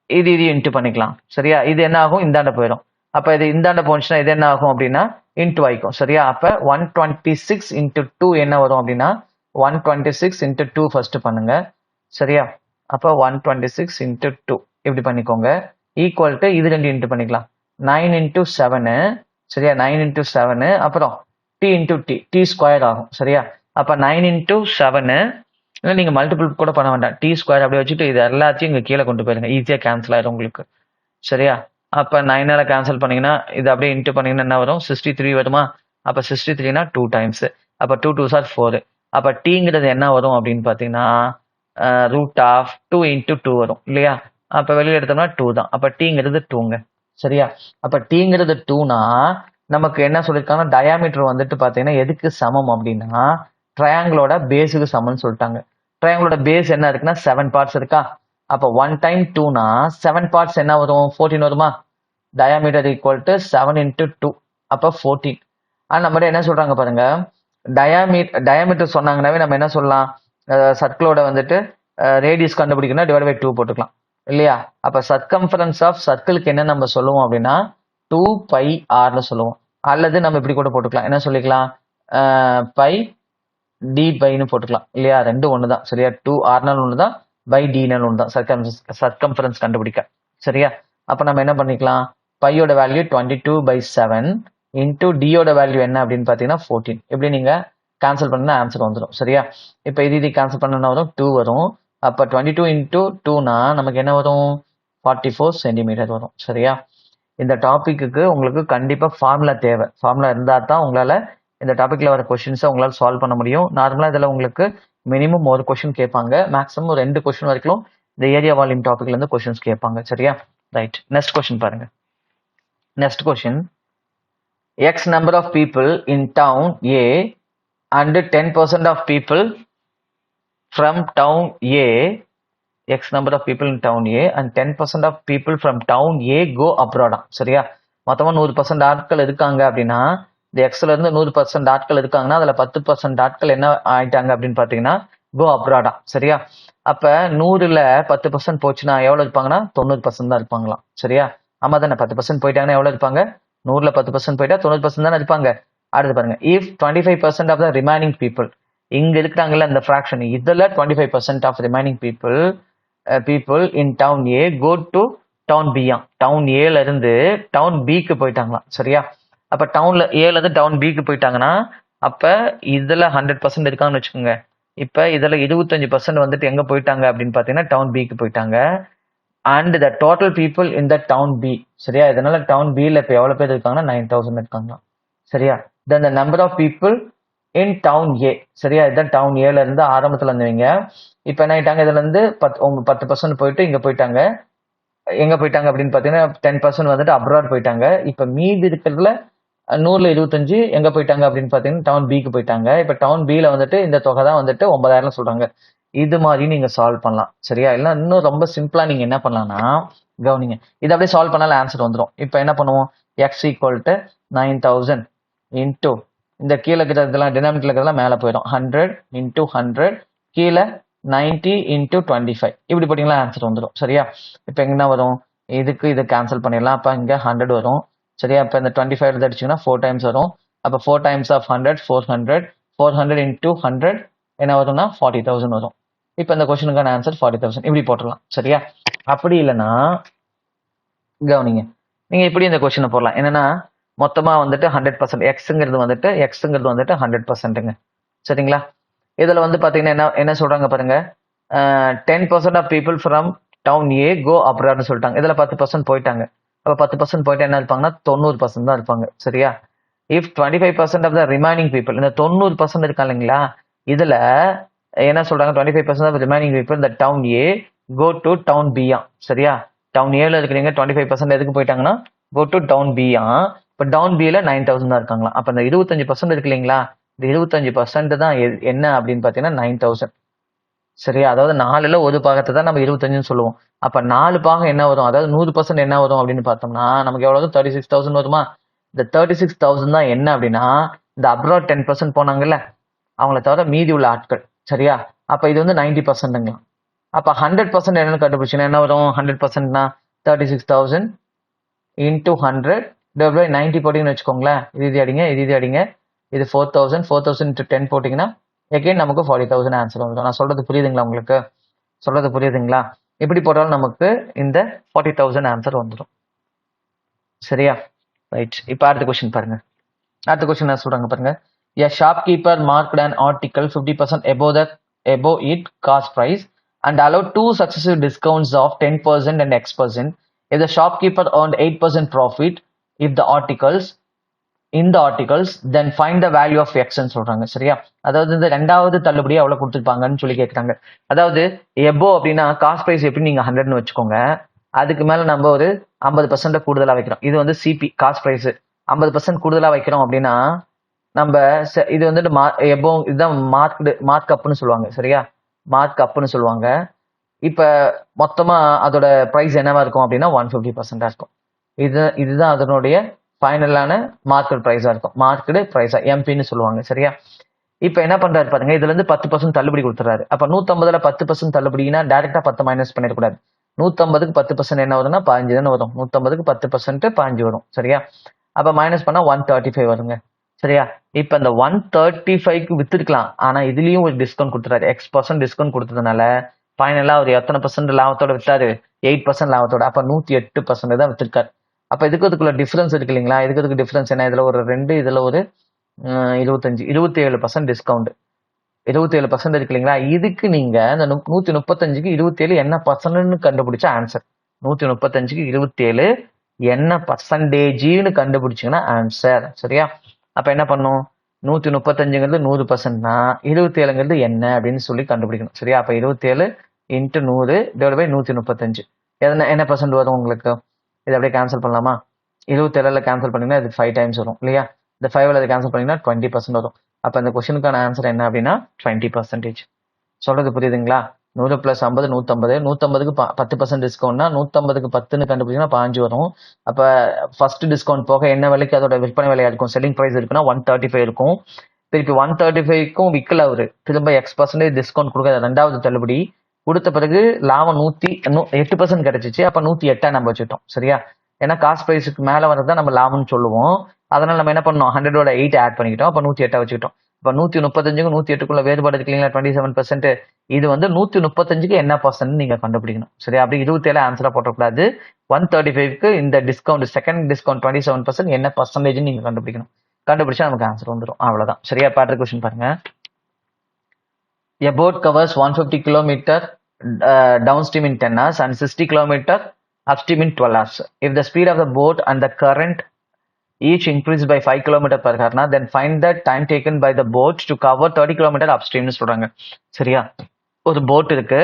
இது இன்ட்டு பண்ணிக்கலாம். சரியா? இது என்ன ஆகும், இந்தாண்ட போயிடும். அப்போ இது இந்தாண்ட போச்சுன்னா இது என்ன ஆகும் அப்படின்னா இன்ட்டு ஆயிக்கும். சரியா? அப்போ 126 இன்ட்டு 2 என்ன வரும் அப்படின்னா 126 இன்ட்டு 2 ஃபர்ஸ்ட் பண்ணுங்க. சரியா? அப்போ 126 இன்ட்டு 2 இப்படி பண்ணிக்கோங்க. ஈக்குவல் டு இது ரெண்டு இன்ட்டு பண்ணிக்கலாம், 9 இன்ட்டு 7. சரியா? 9 இன்ட்டு 7 அப்புறம் டி இன்ட்டு டி ஸ்கொயர் ஆகும். சரியா? அப்போ 9 இன்ட்டு 7 இல்லை நீங்கள் மல்டிபிள் கூட பண்ண வேண்டாம், டி ஸ்கொயர் அப்படியே வச்சுட்டு இது எல்லாத்தையும் இங்கே கீழே கொண்டு போயிருங்க, ஈஸியாக கேன்சல் ஆயிடும் உங்களுக்கு. சரியா? அப்போ 9ஆல் கேன்சல் பண்ணீங்கன்னா இது அப்படியே இன்ட்டு பண்ணீங்கன்னா என்ன வரும், 63 வருமா. அப்போ 63னா 2 டைம்ஸ், அப்போ 2 2s are 4. அப்போ டீங்கிறது என்ன வரும் அப்படின்னு பார்த்தீங்கன்னா √2 இன்ட்டு 2 வரும் இல்லையா. அப்போ வெளியில் எடுத்தோம்னா 2 தான். அப்போ டீங்கிறது 2ங்க. சரியா? அப்போ டீங்கிறது 2னா நமக்கு என்ன சொல்லியிருக்காங்கன்னா டயாமீட்டர் வந்துட்டு பார்த்தீங்கன்னா எதுக்கு சமம் அப்படின்னா ட்ரையாங்கிளோட பேஸுக்கு சமம்னு சொல்லிட்டாங்க. ட்ரையாங்கிளோட பேஸ் என்ன இருக்குன்னா 7 பார்ட்ஸ் இருக்கா. அப்போ 1 டைம் 2னா 7 பார்ட்ஸ் என்ன வரும், 14 வருமா. டயாமீட்டர் ஈக்குவல் டு 7 இன்ட்டு 2 அப்போ 14. ஆனால் நம்ம என்ன சொல்றாங்க பாருங்க, டயாமீட்டர் சொன்னாங்கன்னாவே நம்ம என்ன சொல்லலாம், சர்க்கிளோட வந்துட்டு ரேடியஸ் கண்டுபிடிக்கணும் டிவைட் பை 2 போட்டுக்கலாம் இல்லையா. அப்போ சர்க்கம்ஃபரன்ஸ் ஆஃப் சர்க்கிளுக்கு என்ன நம்ம சொல்லுவோம் அப்படின்னா 2πr சொல்லுவோம். அல்லது நம்ம இப்படி கூட போட்டுக்கலாம், என்ன சொல்லிக்கலாம், பை டி பைன்னு போட்டுக்கலாம் இல்லையா. ரெண்டு ஒன்று தான். சரியா? 2r ஒன்று தான், பை டினால் ஒன்று தான் சர்க்கம்ஃபரன்ஸ் கண்டுபிடிக்க. சரியா? அப்போ நம்ம என்ன பண்ணிக்கலாம், பையோட வேல்யூ 22/7 இன்டூ டியோட வேல்யூ என்ன அப்படின்னு பார்த்தீங்கன்னா 14. எப்படி நீங்கள் கேன்சல் பண்ணா ஆன்சர் வந்துடும். சரியா? இப்போ இது கேன்சல் பண்ணா வரும் 2 வரும். அப்போ 22 இன்டூ 2னா நமக்கு என்ன வரும், 44 சென்டிமீட்டர் வரும். சரியா? இந்த டாபிக்கு உங்களுக்கு கண்டிப்பாக ஃபார்முலா தேவை. ஃபார்முலா இருந்தால் தான் உங்களால் இந்த டாப்பிக்கில் வர கொஷின்ஸை உங்களால் சால்வ் பண்ண முடியும். நார்மலாக இதில் உங்களுக்கு மினிமம் ஒரு கொஷின் கேட்பாங்க, மேக்ஸிமம் 2 கொஷின் வரைக்கும் இந்த ஏரியா வால்யூம் டாபிக்லேருந்து கொஷின்ஸ் கேட்பாங்க. சரியா? ரைட், நெக்ஸ்ட் கொஷின் பாருங்க. Next question, X number of people in town A and 10% of people from town A, X number of people in town A and 10% of people from town A go அப்ராடா. சரியா? மொத்தமாக 100% ஆட்கள் இருக்காங்க அப்படின்னா இந்த எக்ஸ்ல இருந்து 100% ஆட்கள் இருக்காங்கன்னா அதில் 10% ஆட்கள் என்ன ஆயிட்டாங்க அப்படின்னு பார்த்தீங்கன்னா கோ அப்ராடா. சரியா? அப்போ 100ல் 10% போச்சுன்னா எவ்வளோ இருப்பாங்கன்னா 90% தான் இருப்பாங்களாம். சரியா? ஆமா தானே, 10% போயிட்டாங்கன்னா எவ்வளோ இருப்பாங்க, 100ல் 10% போயிட்டா 90% தானே இருப்பாங்க. அடுத்து பாருங்க, if 25% of the remaining people, இங்க இருக்கிறாங்கல்ல இந்த ஃப்ராக்ஷன், இதில் 25% of remaining people in town A go to town B, town ஏல இருந்து டவுன் பிக்கு போயிட்டாங்களாம். சரியா? அப்போ டவுன்ல ஏல இருந்து டவுன் பிக்கு போயிட்டாங்கன்னா அப்போ இதில் 100% இருக்காங்கன்னு வச்சுக்கோங்க. இப்போ இதில் 25% வந்துட்டு எங்கே போயிட்டாங்க அப்படின்னு பார்த்தீங்கன்னா டவுன் பிக்கு போயிட்டாங்க. And the total people in the town B. சரியா? இதனால டவுன் பியில் இப்போ எவ்வளோ பேர் இருக்காங்கன்னா 9000 இருக்காங்களாம். சரியா? Then the number of people in town A. சரியா? இதுதான் டவுன் ஏல இருந்து ஆரம்பத்தில் இருந்தவங்க. இப்போ என்ன ஆயிட்டாங்க, இதுல இருந்து 10% போயிட்டு இங்கே போயிட்டாங்க. எங்கே போயிட்டாங்க அப்படின்னு பார்த்தீங்கன்னா 10% வந்துட்டு அப்ராட் போயிட்டாங்க. இப்போ மீதி இருக்கிறதுல 100ல் 25 எங்கே போயிட்டாங்க அப்படின்னு பார்த்தீங்கன்னா டவுன் பிக்கு போயிட்டாங்க. இப்போ டவுன் பியில் வந்துட்டு இந்த தொகை தான் வந்துட்டு 9000 சொல்கிறாங்க. இது மாதிரி நீங்கள் சால்வ் பண்ணலாம். சரியா? இல்லை இன்னும் ரொம்ப சிம்பிளாக நீங்கள் என்ன பண்ணலாம்னா கவனிங்க, இதை அப்படியே சால்வ் பண்ணாலும் ஆன்சர் வந்துடும். இப்போ என்ன பண்ணுவோம், எக்ஸ் ஈக்குவல் டு 9000 இன்டூ இந்த கீழே இருக்கிறதெல்லாம் டினாமினேட்டர் இருக்கிறதெல்லாம் மேலே போயிடும். 100 × 100 கீழே 90 × 25 இப்படி போட்டிங்களா ஆன்சர் வந்துடும். சரியா? இப்போ எங்கன்னா வரும், இதுக்கு இது கேன்சல் பண்ணிடலாம். அப்போ இங்கே 100 வரும். சரியா? இப்போ இந்த 25 எடுத்து அடிச்சிங்கன்னா 4 டைம்ஸ் வரும். அப்போ 4 டைம்ஸ் ஆஃப் 100 400 400 × 100 என்ன வரும்னா 40,000 வரும். இப்போ இந்த கொஸ்டினுக்கான ஆன்சர் 40,000 இப்படி போட்டுடலாம். சரியா? அப்படி இல்லைன்னா கவனிங்க, நீங்க இப்படி இந்த கொஸ்டினை போடலாம். என்னன்னா மொத்தமா வந்துட்டு 100% எக்ஸுங்கிறது வந்துட்டு 100%ங்க. சரிங்களா? இதுல வந்து பாத்தீங்கன்னா என்ன என்ன சொல்றாங்க பாருங்க, 10% of people from town A கோ அப்ராட்னு சொல்லிட்டாங்க. இதுல 10% போயிட்டாங்க. அப்ப 10% போயிட்டு என்ன இருப்பாங்கன்னா 90% தான் இருப்பாங்க. சரியா? If 25% of the remaining people, இந்த 90% இருக்கா இல்லைங்களா, இதுல என்ன சொல்றாங்க, 25% ஆஃப் ரிமைனிங் பீப்புள் இந்த town A go to town பியா. சரியா? டவுன் ஏல இருக்கிறீங்க 25% எதுக்கு போயிட்டாங்கன்னா கோ டு டவுன் பியா. இப்போ டவுன் பியில் 9,000 தான் இருக்காங்களா. அப்போ இந்த 25% இருக்கு இல்லைங்களா, இந்த 25% தான் என்ன அப்படின்னு பார்த்தீங்கன்னா 9,000. சரியா? அதாவது 4ல் ஒரு பாகத்தை தான் நம்ம 25ன்னு சொல்லுவோம். அப்போ 4 பாகம் என்ன வரும், அதாவது 100% என்ன வரும் அப்படின்னு பார்த்தோம்னா நமக்கு எவ்வளவு 36,000 வருமா. இந்த 36,000 தான் என்ன அப்படின்னா இந்த அப்ராட் 10% போனாங்கல்ல அவங்கள தவிர மீதி உள்ள ஆட்கள். சரியா? அப்போ இது வந்து 90%ங்களா. அப்போ 100% என்னன்னு கண்டுபிடிச்சுன்னா என்ன வரும், 100%னா 36,000 × 100 / 90 போட்டிங்கன்னு வச்சுக்கோங்களேன். இது அடிங்க, இது அடிங்க, இது 4,000 4,000 × 10 போட்டிங்கன்னா எகைன் நமக்கு 40,000 ஆன்சர் வந்துடும். நான் சொல்றது புரியுதுங்களா உங்களுக்கு? சொல்றது புரியுதுங்களா? எப்படி போட்டாலும் நமக்கு இந்த 40,000 ஆன்சர் வந்துடும். சரியா? ரைட். இப்போ அடுத்த கொஸ்டின் பாருங்க. அடுத்த கொஸ்டின் என்ன சொல்றாங்க பாருங்க. A shopkeeper marked an article 50% above its cost price and allowed 2 successive discounts of 10% and X%. If the shopkeeper earned 8% profit if the articles then find the value of X ன்னு சொல்றாங்க. சரியா? அதாவது இந்த ரெண்டாவது தள்ளுபடி எவ்வளவு கொடுத்துருப்பாங்கன்னு சொல்லி கேட்குறாங்க. அதாவது எபோ அப்படின்னா காஸ்ட் ப்ரைஸ் எப்படி நீங்க 100ன்னு வச்சுக்கோங்க, அதுக்கு மேல நம்ம ஒரு 50% கூடுதலா வைக்கிறோம். இது வந்து சிபி காஸ்ட் ப்ரைஸ் 50% கூடுதலா வைக்கிறோம் அப்படின்னா நம்ம இது வந்துட்டு எபோ இதுதான் மார்க் அப்னு சொல்லுவாங்க. சரியா? மார்க் அப்னு சொல்லுவாங்க. இப்ப மொத்தமா அதோட பிரைஸ் என்னவா இருக்கும் அப்படின்னா 150% இருக்கும். இதுதான் அதனுடைய ஃபைனலான மார்க்கெட் பிரைஸா இருக்கும். மார்க்கெட் பிரைஸா எம்பின்னு சொல்லுவாங்க. சரியா? இப்ப என்ன பண்றாரு பாருங்க, இதுல இருந்து 10% தள்ளுபடி கொடுத்துறாரு. அப்ப 150ல 10% தள்ளுபடினா டைரக்டா 10 மைனஸ் பண்ணிடக்கூடாது. 150க்கு 10% என்ன வரும்னா 15 தானே வரும். 150க்கு 10% 15 வரும். சரியா? அப்ப மைனஸ் பண்ணா 135 வருங்க. சரியா? இப்ப இந்த 135க்கு வித்துருக்கலாம், ஆனா இதுலயும் ஒரு டிஸ்கவுண்ட் கொடுத்துறாரு. X% டிஸ்கவுண்ட் கொடுத்ததுனால ஃபைனலா அவர் எத்தனை பர்சன்ட் லாபத்தோட வித்தாரு, 8% லாபத்தோட. அப்ப 108% தான் வித்திருக்காரு. அப்ப இதுக்குள்ள டிஃபரன்ஸ் இருக்கு இல்லைங்களா, இதுக்கு டிஃபரன்ஸ் என்ன, இதுல ஒரு 2 இதுல ஒரு 25 27% டிஸ்கவுண்ட். 27% இருக்கு இல்லைங்களா, இதுக்கு நீங்க இந்த 135க்கு 27 என்ன பர்சன்ட்னு கண்டுபிடிச்ச ஆன்சர். 135க்கு 27 என்ன பர்சன்டேஜ்னு கண்டுபிடிச்சிங்கன்னா ஆன்சர். சரியா? அப்ப என்ன பண்ணும், 135ங்கிறது 100%னா 27ங்கிறது என்ன அப்படின்னு சொல்லி கண்டுபிடிக்கணும். சரியா? அப்ப 27 × 100 / 135 என்ன பர்சன்ட் வரும் உங்களுக்கு? இதை அப்படியே கேன்சல் பண்ணலாமா? 27ல கேன்சல் பண்ணீங்கன்னா இது 5 டைம்ஸ் வரும் இல்லையா? இந்த 5ல அதை கேன்சல் பண்ணீங்கன்னா 20% வரும். அப்ப இந்த கொஸ்டினுக்கான ஆன்சர் என்ன அப்படின்னா 20%. சொல்றது புரியுதுங்களா? 100 + 50 150. 150க்கு 10% டிஸ்கவுண்ட்னா 150க்கு 10ன்னு கண்டுபிடிச்சா 15 வரும். அப்ப ஃபர்ஸ்ட் டிஸ்கவுண்ட் போக என்ன விலைக்கு அதோட விற்பனை விலையா இருக்கும், செல்லிங் பிரைஸ் இருக்குன்னா 135 இருக்கும். திருப்பி 135க்கும் விற்கல அவரு, திரும்ப X% டிஸ்கவுண்ட் கொடுக்க ரெண்டாவது தள்ளுபடி கொடுத்த பிறகு லாபம் 8% கிடைச்சிச்சு. அப்ப 108 நம்ம வச்சுட்டோம். சரியா? ஏன்னா காஸ்ட் பிரைஸுக்கு மேல வரதான் நம்ம லாபம்னு சொல்லுவோம். அதனால நம்ம என்ன பண்ணோம், 100ஓட 8 ஆட் பண்ணிக்கிட்டோம். அப்ப 108 வச்சுக்கிட்டோம். இப்ப 135க்கும் 108க்குள்ள வேறுபாடு இருக்கு இல்லைங்களா, 27%. இது வந்து 135க்கு என்ன பர்சன்ட் நீங்க கண்டுபிடிக்கணும். சரியா? அப்படி 27 ஆன்சரா போட்டக்கூடாது. 135க்கு இந்த டிஸ்கவுண்ட் செகண்ட் டிஸ்கவுண்ட் 27% என்ன பர்சன்டேஜ் நீங்க கண்டுபிடிக்கணும். கண்டுபிடிச்சா நமக்கு ஆன்சர் வந்துடும். அவ்வளவுதான். சரியா? பாட்டு கொஸ்டின் பாருங்க. A boat covers 150 km downstream in 10 hours and 60 km upstream in 12 hours. If the speed of the boat and the current each increased by 5 km per hour, then find the time taken by the boat to cover 30 km upstream னு சொல்றாங்க. சரியா? ஒரு boat இருக்கு.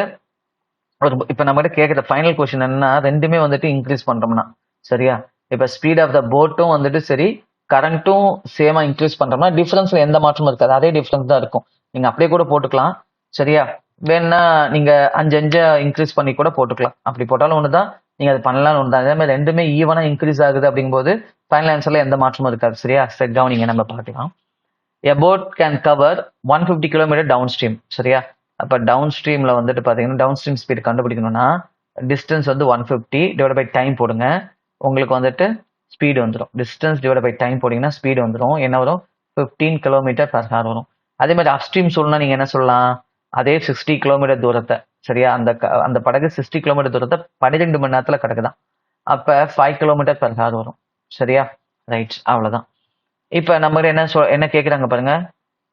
இப்ப நம்ம கிட்ட கேட்கிற final question என்னன்னா, ரெண்டுமே வந்துட்டு இன்க்ரீஸ் பண்றோம்னா. சரியா? இப்ப ஸ்பீட் ஆஃப் த போட்டும் வந்துட்டு சரி, கரண்ட்டும் சேமா இன்க்ரீஸ் பண்றோம்னா டிஃபரன்ஸ்ல எந்த மாற்றமும் இருக்காது. அதே டிஃபரன்ஸ் தான் இருக்கும். நீங்க அப்படியே கூட போட்டுக்கலாம். சரியா? வேணா நீங்க 5 இன்க்ரீஸ் பண்ணி கூட போட்டுக்கலாம். அப்படி போட்டாலும் ஒண்ணுதான், நீங்க அது பண்ணலாம் ஒண்ணுதான். அதே மாதிரி ரெண்டுமே ஈவனா இன்க்ரீஸ் ஆகுது அப்படிங்கும்போது ஃபைனல் ஆன்சர்ல எந்த மாற்றமும் இருக்காது. சரியா? கவனிங்க, நம்ம பார்க்கலாம். a boat can cover 150 kilometre downstream. சரியா? அப்போ டவுன் ஸ்ட்ரீமில் வந்துட்டு பார்த்தீங்கன்னா டவுன் ஸ்ட்ரீம் ஸ்பீடு கண்டுபிடிக்கணும்னா டிஸ்டன்ஸ் வந்து 150 டிவைட் பை டைம் போடுங்க. உங்களுக்கு வந்துட்டு ஸ்பீடு வந்துடும். டிஸ்டன்ஸ் டிவைட் பை டைம் போட்டிங்கன்னா ஸ்பீடு வந்துடும். என்ன வரும்? 15 கிலோமீட்டர் பர் ஹவர் வரும். அதே மாதிரி அப்ஸ்ட்ரீம் சொல்லணும்னா நீங்கள் என்ன சொல்லலாம்? அதே 60 கிலோமீட்டர் தூரத்தை, சரியா, அந்த படகு 60 கிலோமீட்டர் தூரத்தை 12 மணி நேரத்தில் கிடக்குதான். அப்போ 5 கிலோமீட்டர் பர் ஹவர் வரும். சரியா? ரைட், அவ்வளோதான். இப்போ நம்ம என்ன கேட்குறாங்க பாருங்க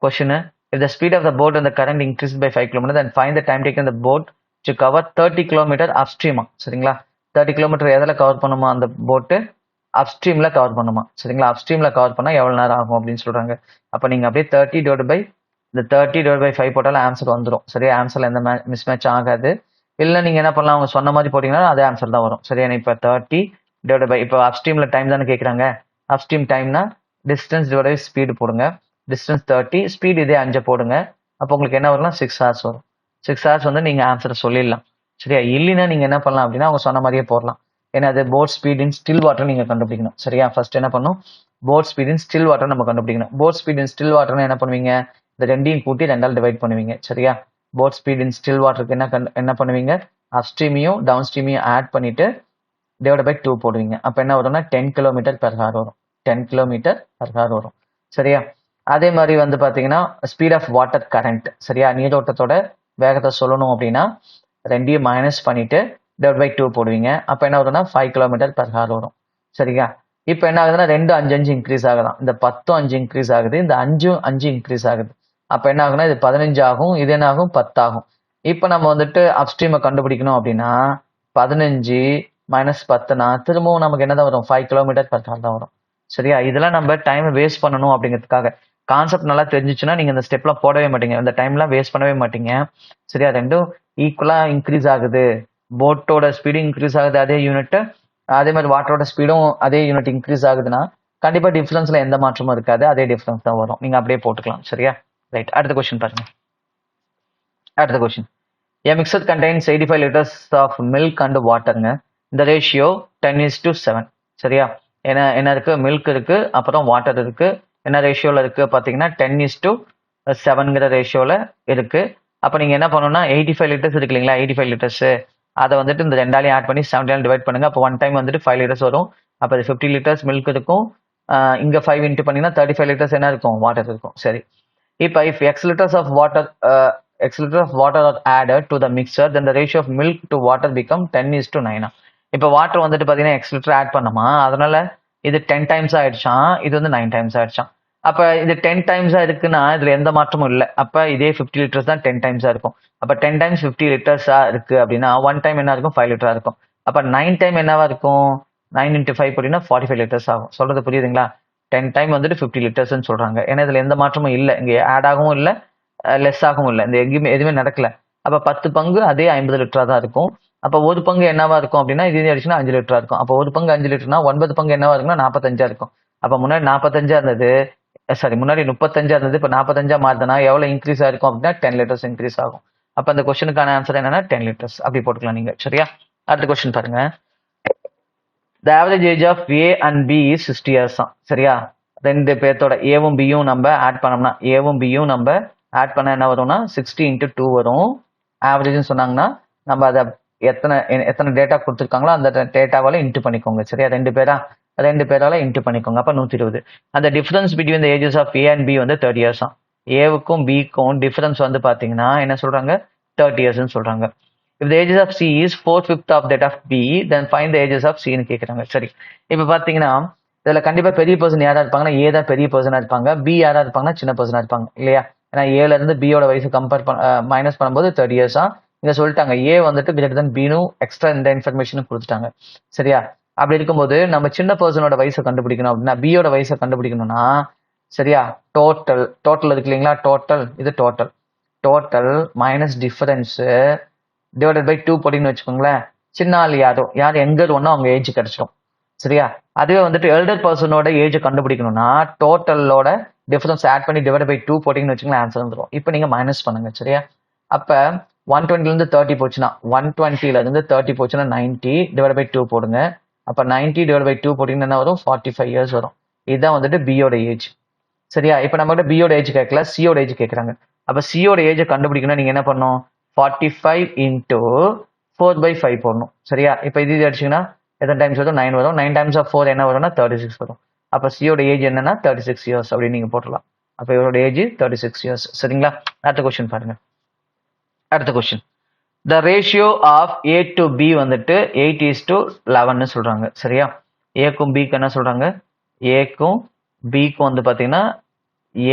question. if the speed of the boat and the current increased by 5 km then find the time taken the boat to cover 30 km upstream. சரிங்களா? 30 கிலோமீட்டர் எதில் கவர் பண்ணுமா அந்த போட்டு? அப்ஸ்ட்ரீமில் கவர் பண்ணுமா. சரிங்களா? அப்ஸ்ட்ரீமில் கவர் பண்ணால் எவ்வளோ நேரம் ஆகும் அப்படின்னு சொல்கிறாங்க. அப்போ நீங்கள் அப்படியே 30 டிவைட் பை 5 போட்டாலும் ஆன்சர் வந்துடும். சரியா? ஆன்சரில் எந்த மிஸ் மேட்ச் ஆகாது. இல்லை நீங்கள் என்ன பண்ணலாம், அவங்க சொன்ன மாதிரி போட்டிங்கன்னா அதே ஆன்சர் தான் வரும். சரியா? இப்போ 30 டிவைட் பை, இப்போ அப்ஸ்ட்ரீமில் டைம் தானே கேட்குறாங்க. அப்ஸ்ட்ரீம் டைம்னா டிஸ்டன்ஸ் டிவைட் பை ஸ்பீடு போடுங்க. டிஸ்டன்ஸ் 30, ஸ்பீடு இதே 5 போடுங்க. அப்போ உங்களுக்கு என்ன வரும்னா 6 hours வரும். 6 hours வந்து நீங்கள் ஆன்சரை சொல்லிடலாம். சரியா? இல்லைன்னா நீங்கள் என்ன பண்ணலாம் அப்படின்னா அவங்க சொன்ன மாதிரியே போடலாம். ஏன்னா அது boat speed in still water நீங்கள் கண்டுபிடிக்கணும். சரியா? ஃபர்ஸ்ட் என்ன பண்ணும், boat speed in still water நம்ம கண்டுபிடிக்கணும். போட் ஸ்பீட் இன் ஸ்டில் வாட்டர்னு என்ன பண்ணுவீங்க, இந்த ரெண்டையும் கூட்டி 2ஆல் டிவைட் பண்ணுவீங்க. சரியா? போட் ஸ்பீட் இன் ஸ்டில் வாட்டருக்கு என்ன பண்ணுவீங்க, அப்ஸ்ட்ரீமையும் டவுன் ஸ்ட்ரீமையும் ஆட் பண்ணிட்டு டிவைட் பை 2 போடுவீங்க. அப்போ என்ன வரும்னா 10 கிலோமீட்டர் பர் ஹவர் வரும். 10 கிலோமீட்டர் பர் ஹவர் வரும். சரியா? அதே மாதிரி வந்து பார்த்தீங்கன்னா ஸ்பீட் ஆஃப் வாட்டர் கரண்ட். சரியா? நீரோட்டத்தோட வேகத்தை சொல்லணும் அப்படின்னா ரெண்டையும் மைனஸ் பண்ணிட்டு டிவைட் பை 2 போடுவீங்க. அப்போ என்ன வரும்னா 5 கிலோமீட்டர் பர் ஹவர் வரும். சரியா? இப்போ என்ன ஆகுதுன்னா 2 5 இன்க்ரீஸ் ஆகுதான். இந்த 10 5 இன்க்ரீஸ் ஆகுது, இந்த 5 5 இன்க்ரீஸ் ஆகுது. அப்போ என்ன ஆகுனா இது 15 ஆகும், இது என்ன ஆகும் 10 ஆகும். இப்போ நம்ம வந்துட்டு அப்ஸ்ட்ரீமை கண்டுபிடிக்கணும் அப்படின்னா 15 மைனஸ் 10னா திரும்பவும் நமக்கு என்னதான் வரும், 5 கிலோமீட்டர் பர் ஹவர் தான் வரும். சரியா? இதெல்லாம் நம்ம டைமை வேஸ்ட் பண்ணணும் அப்படிங்கிறதுக்காக. கான்செப்ட் நல்லா தெரிஞ்சிச்சுன்னா நீங்கள் இந்த ஸ்டெப்லாம் போடவே மாட்டீங்க, இந்த டைம்லாம் வேஸ்ட் பண்ணவே மாட்டீங்க. சரியா? ரெண்டும் ஈக்குவலாக இன்க்ரீஸ் ஆகுது. போட்டோட ஸ்பீடும் இன்க்ரீஸ் ஆகுது அதே யூனிட், அதே மாதிரி வாட்டரோட ஸ்பீடும் அதே யூனிட் இன்க்ரீஸ் ஆகுதுன்னா கண்டிப்பாக டிஃப்ரென்ஸில் எந்த மாற்றமும் இருக்காது, அதே டிஃப்ரென்ஸ் தான் வரும். நீங்கள் அப்படியே போட்டுக்கலாம். சரியா? ரைட், அடுத்த கொஸ்டின் பாருங்க. அடுத்த question, a mixer contains 85 liters of milk and waterங்க. இந்த ரேஷியோ 10:7. சரியா? என்ன இருக்கு, மில்க் இருக்கு, அப்புறம் வாட்டர் இருக்கு. என்ன ரேஷியோவில் இருக்கு பார்த்தீங்கன்னா 10:7ங்கிற ரேஷியோவில் இருக்கு. அப்போ நீங்கள் என்ன பண்ணணும்னா 85 லிட்டர்ஸ் இருக்கு இல்லைங்களா, 85 லிட்டர்ஸ் அதை வந்துட்டு இந்த 2ஆலையும் ஆட் பண்ணி 7ஆல் டிவைட் பண்ணுங்க. அப்போ 1 டைம் வந்துட்டு 5 லிட்டர்ஸ் வரும். அப்போ அது 50 லிட்டர்ஸ் மில்க் இருக்கும். இங்கே 5 இன்ட்டு பண்ணிங்கன்னா 35 லிட்டர்ஸ் என்ன இருக்கும், வாட்டர் இருக்கும். சரி, இப்போ if x liters of water are added to the mixture then the ratio of milk to water become 10:9. இப்போ வாட்டர் வந்துட்டு பார்த்தீங்கன்னா x லிட்டர் ஆட் பண்ணோமா, அதனால இது 10 டைம்ஸ் ஆயிடுச்சான், இது வந்து 9 டைம்ஸ் ஆயிடுச்சான். அப்போ இது 10 டைம்ஸா இருக்குன்னா இதுல எந்த மாற்றமும் இல்லை. அப்போ இதே 50 லிட்டர்ஸ் தான் 10 டைம்ஸா இருக்கும். அப்போ 10 டைம்ஸ் 50 லிட்டர்ஸா இருக்கு அப்படின்னா 1 டைம் என்ன இருக்கும், 5 லிட்டரா இருக்கும். அப்போ 9 டைம் என்னவா இருக்கும், 9 × 5 போட்டீங்கன்னா 45 லிட்டர்ஸ் ஆகும். சொல்றது புரியுதுங்களா? 10 டைம் வந்துட்டு 50 லிட்டர்ஸ்ன்னு சொல்றாங்க. ஏன்னா இதுல எந்த மாற்றமும் இல்லை, இங்கே ஆட் ஆகவும் இல்லை லெஸ் ஆகவும் இல்லை, இந்த எதுவுமே நடக்கல. அப்போ 10 பங்கு அதே 50 லிட்டரா தான் இருக்கும். அப்போ ஒரு பங்கு என்னவா இருக்கும் அப்படின்னா இது அடிச்சுன்னா 5 லிட்டரா இருக்கும். அப்போ ஒரு பங்கு 5 லிட்டர்னா 9 பங்கு என்னவா இருக்குன்னா 45 இருக்கும். அப்போ முன்னாடி 45 இருந்தது, முன்னாடி 35 இருந்தது, இப்போ 45 மாறுதுன்னா எவ்வளவு இன்க்ரீஸ் ஆயிருக்கும் அப்படின்னா 10 லிட்டர்ஸ் இன்க்ரீஸ் ஆகும். அப்போ அந்த கொஸ்டினுக்கான ஆன்சர் என்னன்னா 10 லிட்டர்ஸ். அப்படி போட்டுக்கலாம் நீங்க. சரியா? அடுத்த கொஸ்டின் பாருங்க. The average age of A and B is 60 years. சரியா? ரெண்டு பேர்த்தோட ஏவும் பியும் நம்ம ஆட் பண்ணோம்னா, ஏவும் பியும் நம்ம ஆட் பண்ண என்ன வரும்னா 60 × 2 வரும். ஆவரேஜ்னு சொன்னாங்கன்னா நம்ம அதை எத்தனை டேட்டா கொடுத்துருக்காங்களோ அந்த டேட்டாவால இன்ட்டு பண்ணிக்கோங்க. சரியா? ரெண்டு பேரால இன்ட்டு பண்ணிக்கோங்க. அப்போ 120. அந்த difference between the ages of A and B வந்து 30 years. ஏவுக்கும் பிக்கும் டிஃபரன்ஸ் வந்து பார்த்தீங்கன்னா என்ன சொல்றாங்க, 30 yearsன்னு சொல்றாங்க. If the ages of C is 4/5 of that of B, then find the ages of C ன்னு கேட்குறாங்க. சரி, இப்போ பார்த்தீங்கன்னா இதில் கண்டிப்பாக பெரிய பர்சன் யாராக இருப்பாங்கன்னா ஏ தான் பெரிய பர்சனாக இருப்பாங்க, பி யாராக இருப்பாங்கன்னா சின்ன பர்சனாக இருப்பாங்க இல்லையா? ஏன்னா ஏலேருந்து பியோட வயசு மைனஸ் பண்ணும்போது 30 years. இங்கே சொல்லிட்டாங்க ஏ வந்துட்டு கிரேட்டர் தன் பின்னு எக்ஸ்ட்ரா இந்த இன்ஃபர்மேஷனும் கொடுத்துட்டாங்க. சரியா? அப்படி இருக்கும்போது நம்ம சின்ன பர்சனோட வயசை கண்டுபிடிக்கணும் அப்படின்னா பியோட வயசை கண்டுபிடிக்கணும்னா, சரியா, டோட்டல் இருக்கு இல்லைங்களா, இது total minus difference divided by 2 போட்டிங்கன்னு வச்சுக்கோங்களேன். சின்ன ஆள் யார் எங்கர் ஒன்றோ அவங்க ஏஜ் கிடைச்சிடும். சரியா? அதுவே வந்துட்டு எல்டர் பர்சனோட ஏஜை கண்டுபிடிக்கணும்னா டோட்டலோட டிஃபரன்ஸ் ஆட் பண்ணி டிவைட் பை 2 போட்டிங்கன்னு வச்சுக்கோங்களேன், ஆன்சர் வந்துடும். இப்போ நீங்கள் மைனஸ் பண்ணுங்க. சரியா? அப்போ 120லேருந்து 30 போச்சுன்னா 120லேருந்து 30 போச்சுன்னா 90 டிவைட் பை 2 போடுங்க. அப்போ 90 டிவைட் பை 2 போட்டிங்கன்னா என்ன வரும், 45 years வரும். இதுதான் வந்துட்டு பியோட ஏஜ். சரியா? இப்போ நம்மகிட்ட பியோட ஏஜ் கேட்கல, சியோட ஏஜ் கேட்குறாங்க. அப்போ சியோட ஏஜை கண்டுபிடிக்கணும், நீங்கள் என்ன பண்ணணும்? 45 இன்ட்டு 4/5 போடணும். சரியா? இப்போ இது அடிச்சிங்கன்னா எத்தனை டைம்ஸ் வரும்? 9 வரும். 9 டைம்ஸ் ஆஃப் 4 என்ன வரும்னா 36 வரும். அப்போ சியோட ஏஜ் என்னன்னா 36 இயர்ஸ் அப்படின்னு நீங்கள் போட்டுடலாம். அப்போ இவரோட ஏஜ் 36 இயர்ஸ். சரிங்களா? அடுத்த கொஸ்டின் பாருங்க. அடுத்த question, the ratio of A to B வந்துட்டு 8:11 சொல்றாங்க. சரியா? ஏக்கும் பிக்கு என்ன சொல்றாங்க? ஏக்கும் பிக்கும் வந்து பார்த்தீங்கன்னா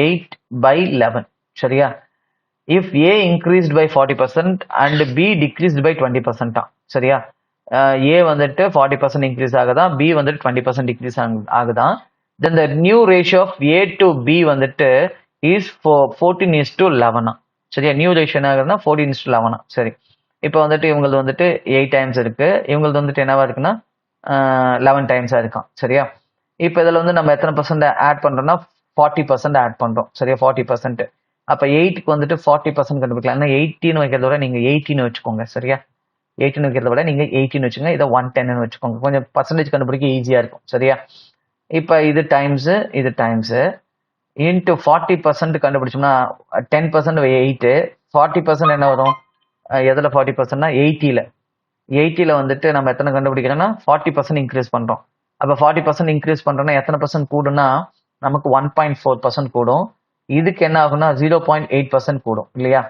8/11. சரியா? If A increased by 40% and B decreased by 20%. சரியா? ஏ வந்துட்டு 40% இன்க்ரீஸ் ஆகுதான், பி வந்துட்டு 20% டிக்ரீஸ் ஆகுதான். Then the new ratio of A to B வந்துட்டு இஸ் 14:11. சரியா? நியூ ரேஷியோ என்ன ஆகுதுன்னா 14:11. சரி, இப்போ வந்துட்டு இவங்களது வந்துட்டு 8 டைம்ஸ் இருக்கு, இவங்களது வந்துட்டு என்னவா இருக்குன்னா 11 டைம்ஸா இருக்கான். சரியா? இப்போ இதில் வந்து நம்ம எத்தனை பர்சன்ட் ஆட் பண்றோம்னா 40% ஆட் பண்றோம். சரியா? 40%. அப்போ 8க்கு வந்துட்டு 40% கண்டுபிடிக்கலாம். ஏன்னா 18 வைக்கிறத விட நீங்க 18 வச்சுக்கோங்க. சரியா? 18 வைக்கிறத விட நீங்க 18 வச்சுங்க. இதை 110 வச்சுக்கோங்க, கொஞ்சம் பர்சன்டேஜ் கண்டுபிடிக்க ஈஸியா இருக்கும். சரியா? இப்போ இது டைம்ஸ் இது டைம்ஸ் இன்ட்டு 40% கண்டுபிடிச்சோம்னா 10% 8, 40% என்ன வரும்? எதில் 40%னா 80ல வந்துட்டு நம்ம எத்தனை கண்டுபிடிக்கிறோம்னா 40% இன்க்ரீஸ் பண்றோம். அப்போ 40% இன்க்ரீஸ் பண்றோம்னா எத்தனை பர்சன்ட் கூடுனா நமக்கு 1.4% கூடும். இதுக்கு என்ன ஆகும்னா 0.8% கூடும் இல்லையா?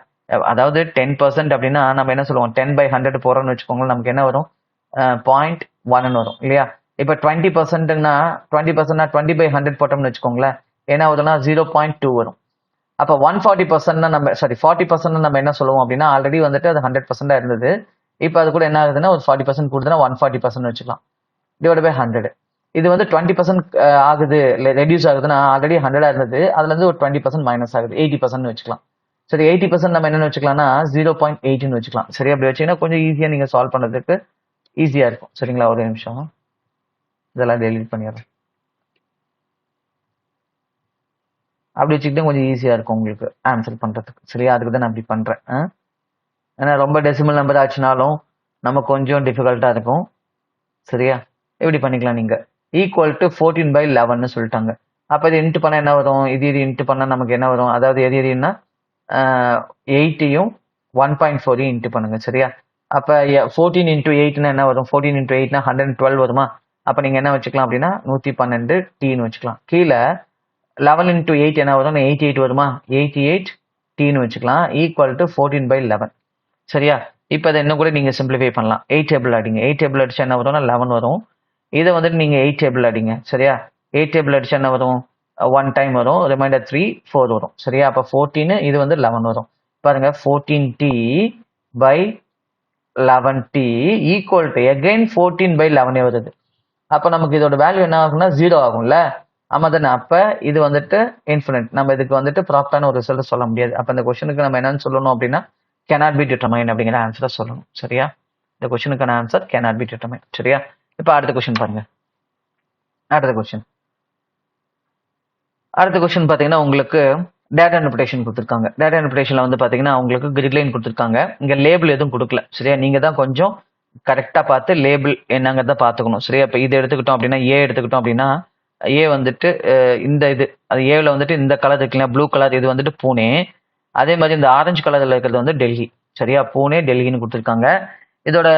அதாவது 10% அப்படின்னா நம்ம என்ன சொல்லுவோம், 10/100 போறோம்னு வச்சுக்கோங்க, நமக்கு என்ன வரும்? 0.1 வரும் இல்லையா? இப்போ 20%னா 20/100 போட்டோம்னு வச்சுக்கோங்களேன், என்ன ஆகுதுன்னா 0.2 வரும். அப்போ 140% நம்ம 40% நம்ம என்ன சொல்லுவோம் அப்படின்னா, ஆல்ரெடி வந்துட்டு அது 100% இருந்தது. இப்போ அது கூட என்ன ஆகுதுன்னா ஒரு 40% கூடுதுன்னா 140% வச்சுக்கலாம், டிவைட் பை 100. இது வந்து 20% ஆகுது, ரெடியூஸ் ஆகுதுன்னா ஆல்ரெடி 100 இருந்தது, அதுல இருந்து ஒரு 20% மைனஸ் ஆகுது, 80% வச்சுக்கலாம். சரி, 80% நம்ம என்னன்னு வச்சுக்கலாம்னா 0.8 வச்சுக்கலாம். சரி, அப்படி வச்சீங்கன்னா கொஞ்சம் ஈஸியா நீங்க சால்வ் பண்றதுக்கு ஈஸியா இருக்கும். சரிங்களா? ஒரு நிமிஷம், இதெல்லாம் டெலிட் பண்ணிடுறேன். அப்படி வச்சுக்கிட்டு கொஞ்சம் ஈஸியா இருக்கும் உங்களுக்கு ஆன்சர் பண்றதுக்கு. சரியா? அதுக்கு தான் நான் அப்படி பண்றேன். ஏன்னா ரொம்ப டெசிமல் நம்பர் ஆச்சுனாலும் நம்ம கொஞ்சம் டிஃபிகல்ட்டா இருக்கும். சரியா? எப்படி பண்ணிக்கலாம், நீங்க ஈக்குவல் டு 14/11 சொல்லிட்டாங்க. அப்ப இது இன்ட்டு பண்ணா என்ன வரும்? இது இன்ட்டு பண்ணா நமக்கு என்ன வரும்? அதாவது எதுனா 8யும் 1.4 இன்ட்டு பண்ணுங்க. சரியா? அப்ப 14 இன்ட்டு 8னா என்ன வரும்? 14 இன்ட்டு 8னா 112 வருமா? அப்ப நீங்க என்ன வச்சுக்கலாம் அப்படின்னா 112 டீன்னு வச்சுக்கலாம். கீழே 11 இன்ட்டு 8 என்ன வரும்? 88 வருமா? 88 டீன்னு வச்சுக்கலாம். Equal to 14/11. சரியா? இப்போ அதை இன்னும் கூட நீங்க சிம்பிளிஃபை பண்ணலாம். 8 டேபிள் அடிங்க. 8 டேபிள் அடிச்சா என்ன வரும்னா 11 வரும். இதை வந்துட்டு நீங்க 8 டேபிள் அடிங்க. சரியா? 8 டேபிள் அடிச்சா என்ன வரும்? 1 டைம் வரும், ரிமைண்டர் 3 4 வரும். சரியா? அப்போ 14, இது வந்து 11 வரும். பாருங்க, 14t by 11t equal to again 14/11 வருது. அப்போ நமக்கு இதோட வேல்யூ என்ன ஆகும்னா 0 ஆகும்ல? ஆமா தானே? அப்ப இது வந்துட்டு இன்ஃபினிட். நம்ம இதுக்கு வந்துட்டு ப்ராப்பரான ஒரு ரிசல்ட் சொல்ல முடியாது. அப்ப இந்த கொஸ்டினுக்கு நம்ம என்னன்னு சொல்லணும் அப்படின்னா cannot be determined அப்படிங்கிற ஆன்சரை சொல்லணும். சரியா? இந்த கொஸ்டினுக்கான ஆன்சர் cannot be determined. சரியா? இப்ப அடுத்த கொஸ்டின் பாருங்க. அடுத்த கொஸ்டின் பாத்தீங்கன்னா உங்களுக்கு டேட்டா இன்டர்பிரேஷன் கொடுத்துருக்காங்க. டேட்டா இன்டர்பிரேஷன்ல வந்து பாத்தீங்கன்னா உங்களுக்கு கிரிட் லைன் கொடுத்துருக்காங்க. இங்க லேபிள் எதுவும் கொடுக்கல. சரியா? நீங்க தான் கொஞ்சம் கரெக்டா பார்த்து லேபிள் என்னங்கிறத பாத்துக்கணும். சரியா? இப்ப இது எடுத்துக்கிட்டோம் அப்படின்னா ஏ எடுத்துக்கிட்டோம் அப்படின்னா ஏ வந்துட்டு இந்த இது அது ஏல வந்துட்டு இந்த கலர் இருக்குல்ல, ப்ளூ கலர், இது வந்துட்டு பூனே. அதே மாதிரி இந்த ஆரஞ்சு கலர்ல இருக்கிறது வந்து டெல்லி. சரியா? பூனே டெல்லின்னு கொடுத்துருக்காங்க. இதோட